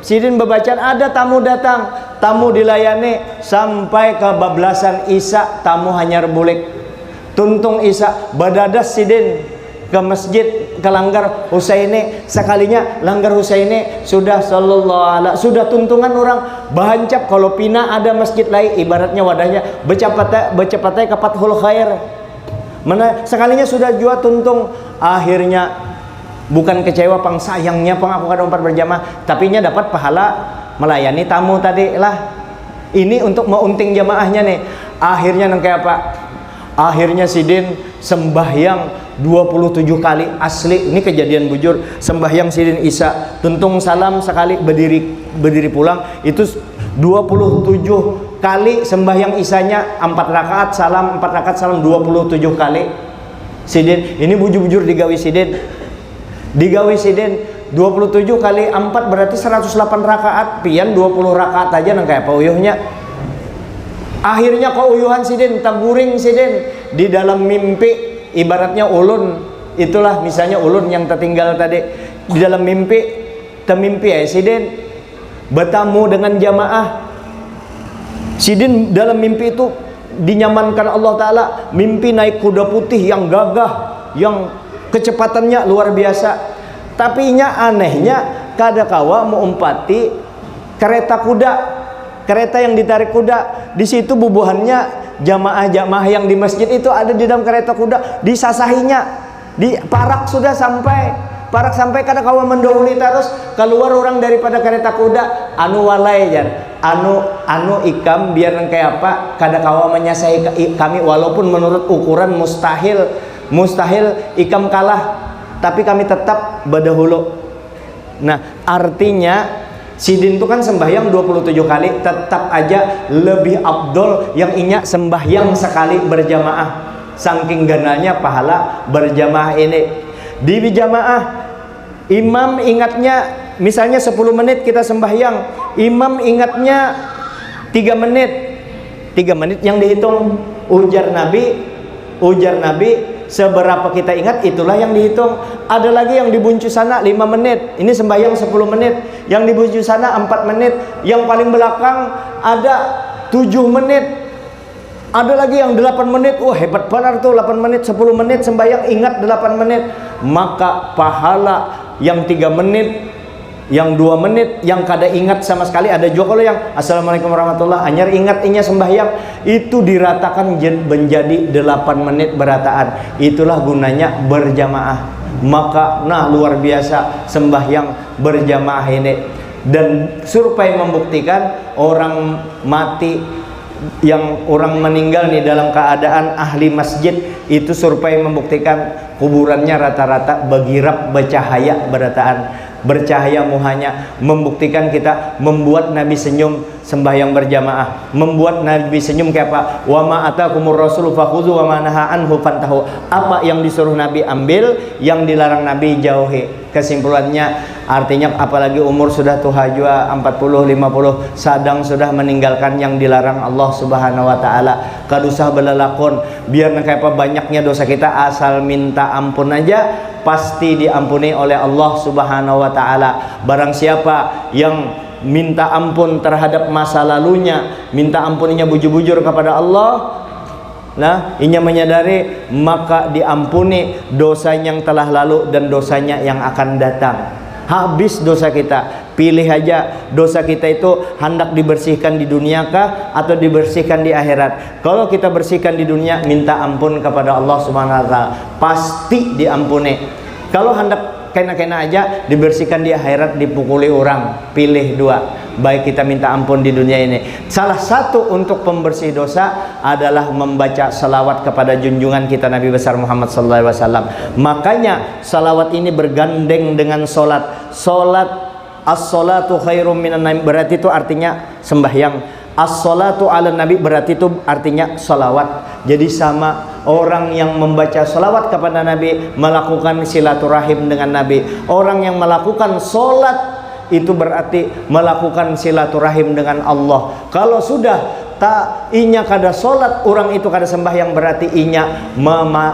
sidin bebacaan, ada tamu datang, tamu dilayani sampai ke bablasan isya, tamu hanyar bulik. Tuntung isya badadas sidin ke masjid, ke langgar Husaini. Sekalinya langgar Husaini sudah sudah tuntungan orang bahancap. Kalau pina ada masjid lain, ibaratnya wadahnya becepatnya ke Fathul Khair. Mana sekalinya sudah jua tuntung, akhirnya bukan kecewa, pang sayangnya pang aku kada umpat berjamaah, tapi nya dapat pahala melayani tamu tadi lah. Ini untuk meunting jamaahnya nih. Akhirnya nang kayak apa? Akhirnya sidin sembahyang 27 kali asli. Ini kejadian bujur. Sembahyang sidin isya, tuntung salam sekali, berdiri pulang. Itu 27 kali sembahyang isanya, 4 rakaat salam, 4 rakaat salam, 27 kali. Sidin ini bujur-bujur digawi sidin. Digawi sidin 27 kali 4 berarti 108 rakaat. Pian 20 rakaat aja nang kayak apa uyuhnya. Akhirnya keuyuhan sidin, taguring sidin di dalam mimpi, ibaratnya ulun, itulah misalnya ulun yang tertinggal tadi di dalam mimpi, temimpi ya sidin bertemu dengan jamaah. Sidin dalam mimpi itu dinyamankan Allah Ta'ala, mimpi naik kuda putih yang gagah, yang kecepatannya luar biasa. Tapi anehnya kadakawa mau umpati kereta kuda, kereta yang ditarik kuda. Di situ bubuhannya jamaah-jamaah yang di masjid itu ada di dalam kereta kuda, disasahinya, di parak sudah sampai, parak sampai kadakawa mendahului terus keluar orang daripada kereta kuda, anu walai jan, anu ikam biar kayak apa, kadakawa menyasahi kami walaupun menurut ukuran mustahil ikam kalah, tapi kami tetap berdahulu. Nah, artinya sidin itu kan sembahyang 27 kali, tetap aja lebih afdol yang sembahyang sekali berjamaah. Saking gananya pahala berjamaah ini. Di jamaah imam ingatnya misalnya 10 menit kita sembahyang, imam ingatnya 3 menit. 3 menit yang dihitung, ujar Nabi seberapa kita ingat itulah yang dihitung. Ada lagi yang dibuncu sana 5 menit, ini sembahyang 10 menit, yang dibuncu sana 4 menit, yang paling belakang ada 7 menit, ada lagi yang 8 menit. Hebat benar tuh, 8 menit, 10 menit sembahyang ingat 8 menit. Maka pahala yang 3 menit, yang 2 menit, yang kada ingat sama sekali. Ada juga kalau yang assalamualaikum warahmatullah anyar ingat sembahyang, itu diratakan menjadi 8 menit berataan. Itulah gunanya berjamaah. Maka luar biasa sembahyang berjamaah ini. Dan survei membuktikan orang mati, yang orang meninggal nih dalam keadaan ahli masjid, itu survei membuktikan kuburannya rata-rata begirap bercahaya berataan, bercahaya muhanya, membuktikan kita membuat Nabi senyum sembahyang berjamaah, membuat Nabi senyum kayak apa? Wa ma atakumur rasul fakhudhu wa ma naha anhu fantahu. Apa yang disuruh Nabi ambil, yang dilarang Nabi jauhi. Kesimpulannya artinya apalagi umur sudah tua jua 40 50 sadang sudah meninggalkan yang dilarang Allah Subhanahu wa taala. Kadusah belalakon biar kayak apa banyaknya dosa kita, asal minta ampun aja pasti diampuni oleh Allah Subhanahu wa taala. Barang siapa yang minta ampun terhadap masa lalunya, minta ampuninya bujur-bujur kepada Allah, inya menyadari, maka diampuni dosa yang telah lalu dan dosanya yang akan datang. Habis dosa kita. Pilih aja dosa kita itu hendak dibersihkan di dunia kah atau dibersihkan di akhirat. Kalau kita bersihkan di dunia, minta ampun kepada Allah Subhanahu wa taala, pasti diampuni. Kalau hendak kena-kena aja dibersihkan di akhirat, dipukuli orang. Pilih dua. Baik kita minta ampun di dunia ini. Salah satu untuk pembersih dosa adalah membaca salawat kepada junjungan kita Nabi besar Muhammad SAW. Makanya salawat ini bergandeng dengan solat. Solat, as-salatu khairum minan naim, berarti itu artinya sembahyang. As-salatu ala nabi berarti itu artinya salawat. Jadi sama, orang yang membaca salawat kepada Nabi melakukan silaturahim dengan Nabi. Orang yang melakukan solat itu berarti melakukan silaturahim dengan Allah. Kalau sudah tak inya kada solat, orang itu kada sembahyang, berarti inya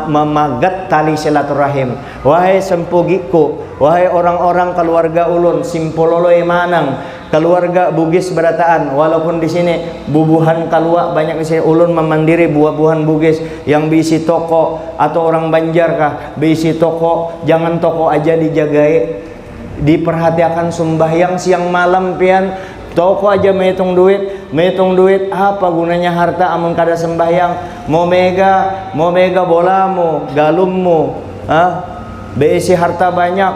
memagat tali silaturahim. Wahai sempugiku, wahai orang-orang keluarga ulun simpololoy manang, keluarga Bugis berataan, walaupun di sini bubuhan kalua banyak di sini, ulun memandiri buah-buahan Bugis yang berisi toko, atau orang Banjar kah berisi toko, jangan toko aja dijagai, diperhatikan sembahyang siang malam pian. Toko aja menghitung duit, apa gunanya harta amun kada sembahyang? Mau mega bolamu, galummu, berisi harta banyak,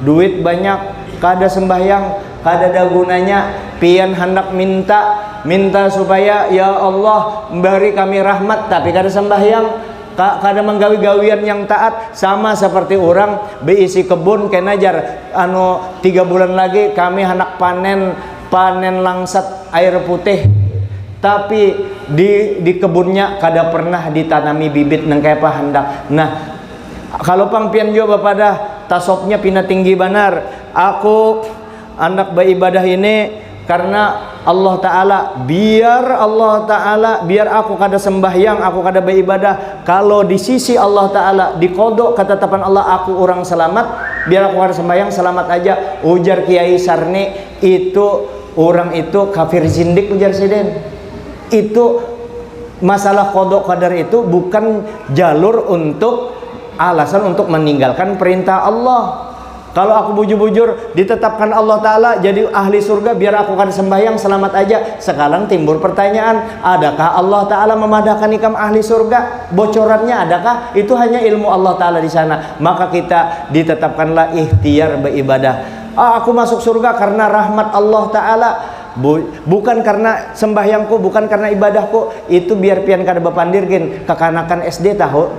duit banyak, kada sembahyang, kada ada gunanya. Pian hendak minta supaya ya Allah beri kami rahmat, tapi kada sembahyang, kada menggawi-gawian yang taat. Sama seperti orang berisi kebun kenajar 3 bulan lagi kami hendak panen langsat air putih, tapi di kebunnya kada pernah ditanami bibit nang kayak apa hendak. Nah, kalau pangpian juga pada tasopnya pina tinggi banar, aku hendak beribadah ini karena Allah Ta'ala, biar aku kada sembahyang, aku kada beribadah, kalau di sisi Allah Ta'ala dikodok ketetapan Allah aku orang selamat, biar aku kada sembahyang selamat aja. Ujar Kiai Sarni, itu orang itu kafir zindik. Ujar Siden, itu masalah kodok qadar itu bukan jalur untuk alasan untuk meninggalkan perintah Allah. Kalau aku bujur-bujur ditetapkan Allah Ta'ala jadi ahli surga, biar aku kan sembahyang selamat aja. Sekarang timbul pertanyaan, adakah Allah Ta'ala memadahkan ikam ahli surga? Bocorannya adakah? Itu hanya ilmu Allah Ta'ala di sana. Maka kita ditetapkanlah ikhtiar beribadah. Aku masuk surga karena rahmat Allah Ta'ala, bukan karena sembahyangku, bukan karena ibadahku. Itu biar pian kada bapandirkin kekanakan SD tahu.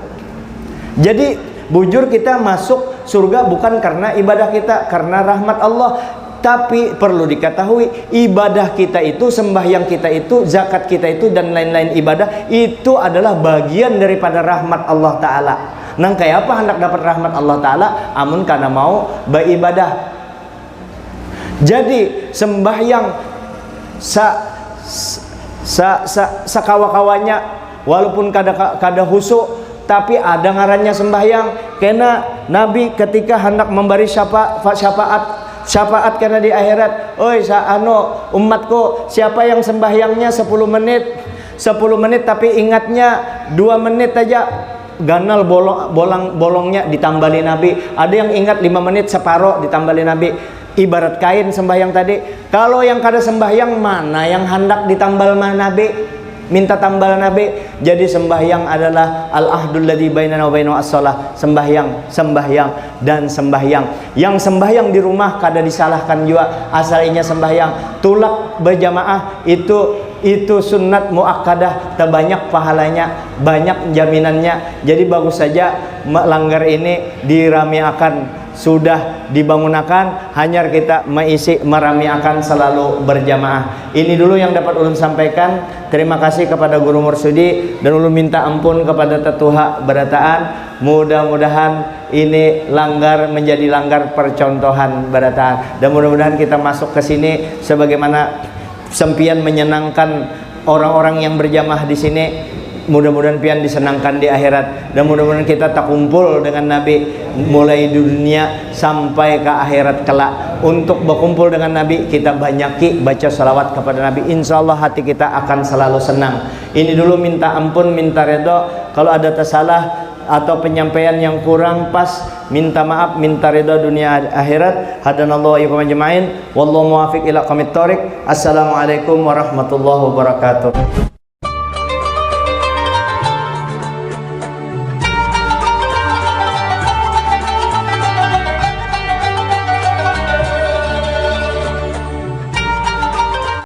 Jadi bujur kita masuk surga bukan karena ibadah kita, karena rahmat Allah. Tapi perlu diketahui, ibadah kita itu, sembahyang kita itu, zakat kita itu, dan lain-lain ibadah itu adalah bagian daripada rahmat Allah Ta'ala. Nang kayak apa hendak dapat rahmat Allah Ta'ala? Amun karena mau beribadah. Jadi sembahyang sakawa-kawanya, walaupun kada husuk, tapi ada ngarannya sembahyang. Karena Nabi ketika hendak memberi syafaat karena di akhirat, oi umatku, siapa yang sembahyangnya 10 menit tapi ingatnya 2 menit aja, ganal bolongnya ditambali Nabi. Ada yang ingat 5 menit separuh ditambali Nabi. Ibarat kain sembahyang tadi. Kalau yang kada sembahyang, mana yang hendak ditambal Nabi? Minta tambal Nabi. Jadi sembahyang adalah al-ahdul ladzi bainana wa bainahu as-shalah. Sembahyang dan sembahyang. Yang sembahyang di rumah kada disalahkan juga, asalnya sembahyang. Tulak berjamaah itu sunnat muakkadah, terbanyak pahalanya, banyak jaminannya. Jadi bagus saja melanggar ini diramiakan. Sudah dibangunakan, hanya kita meramiakan selalu berjamaah. Ini dulu yang dapat ulun sampaikan. Terima kasih kepada Guru Mursudi, dan ulun minta ampun kepada tetuha berataan. Mudah-mudahan ini menjadi langgar percontohan berataan, dan mudah-mudahan kita masuk ke sini sebagaimana sempian menyenangkan orang-orang yang berjamaah di sini. Mudah-mudahan pian disenangkan di akhirat, dan mudah-mudahan kita tak kumpul dengan Nabi mulai di dunia sampai ke akhirat kelak. Untuk berkumpul dengan Nabi, kita banyaki baca salawat kepada Nabi, insya Allah hati kita akan selalu senang. Ini dulu minta ampun, minta redho. Kalau ada tersalah atau penyampaian yang kurang pas, minta maaf, minta redha dunia akhirat. Hadanallahu wa iyyakum ajma'in, wallahu muwaffiq ila aqwamit thoriq. Assalamualaikum warahmatullahi wabarakatuh.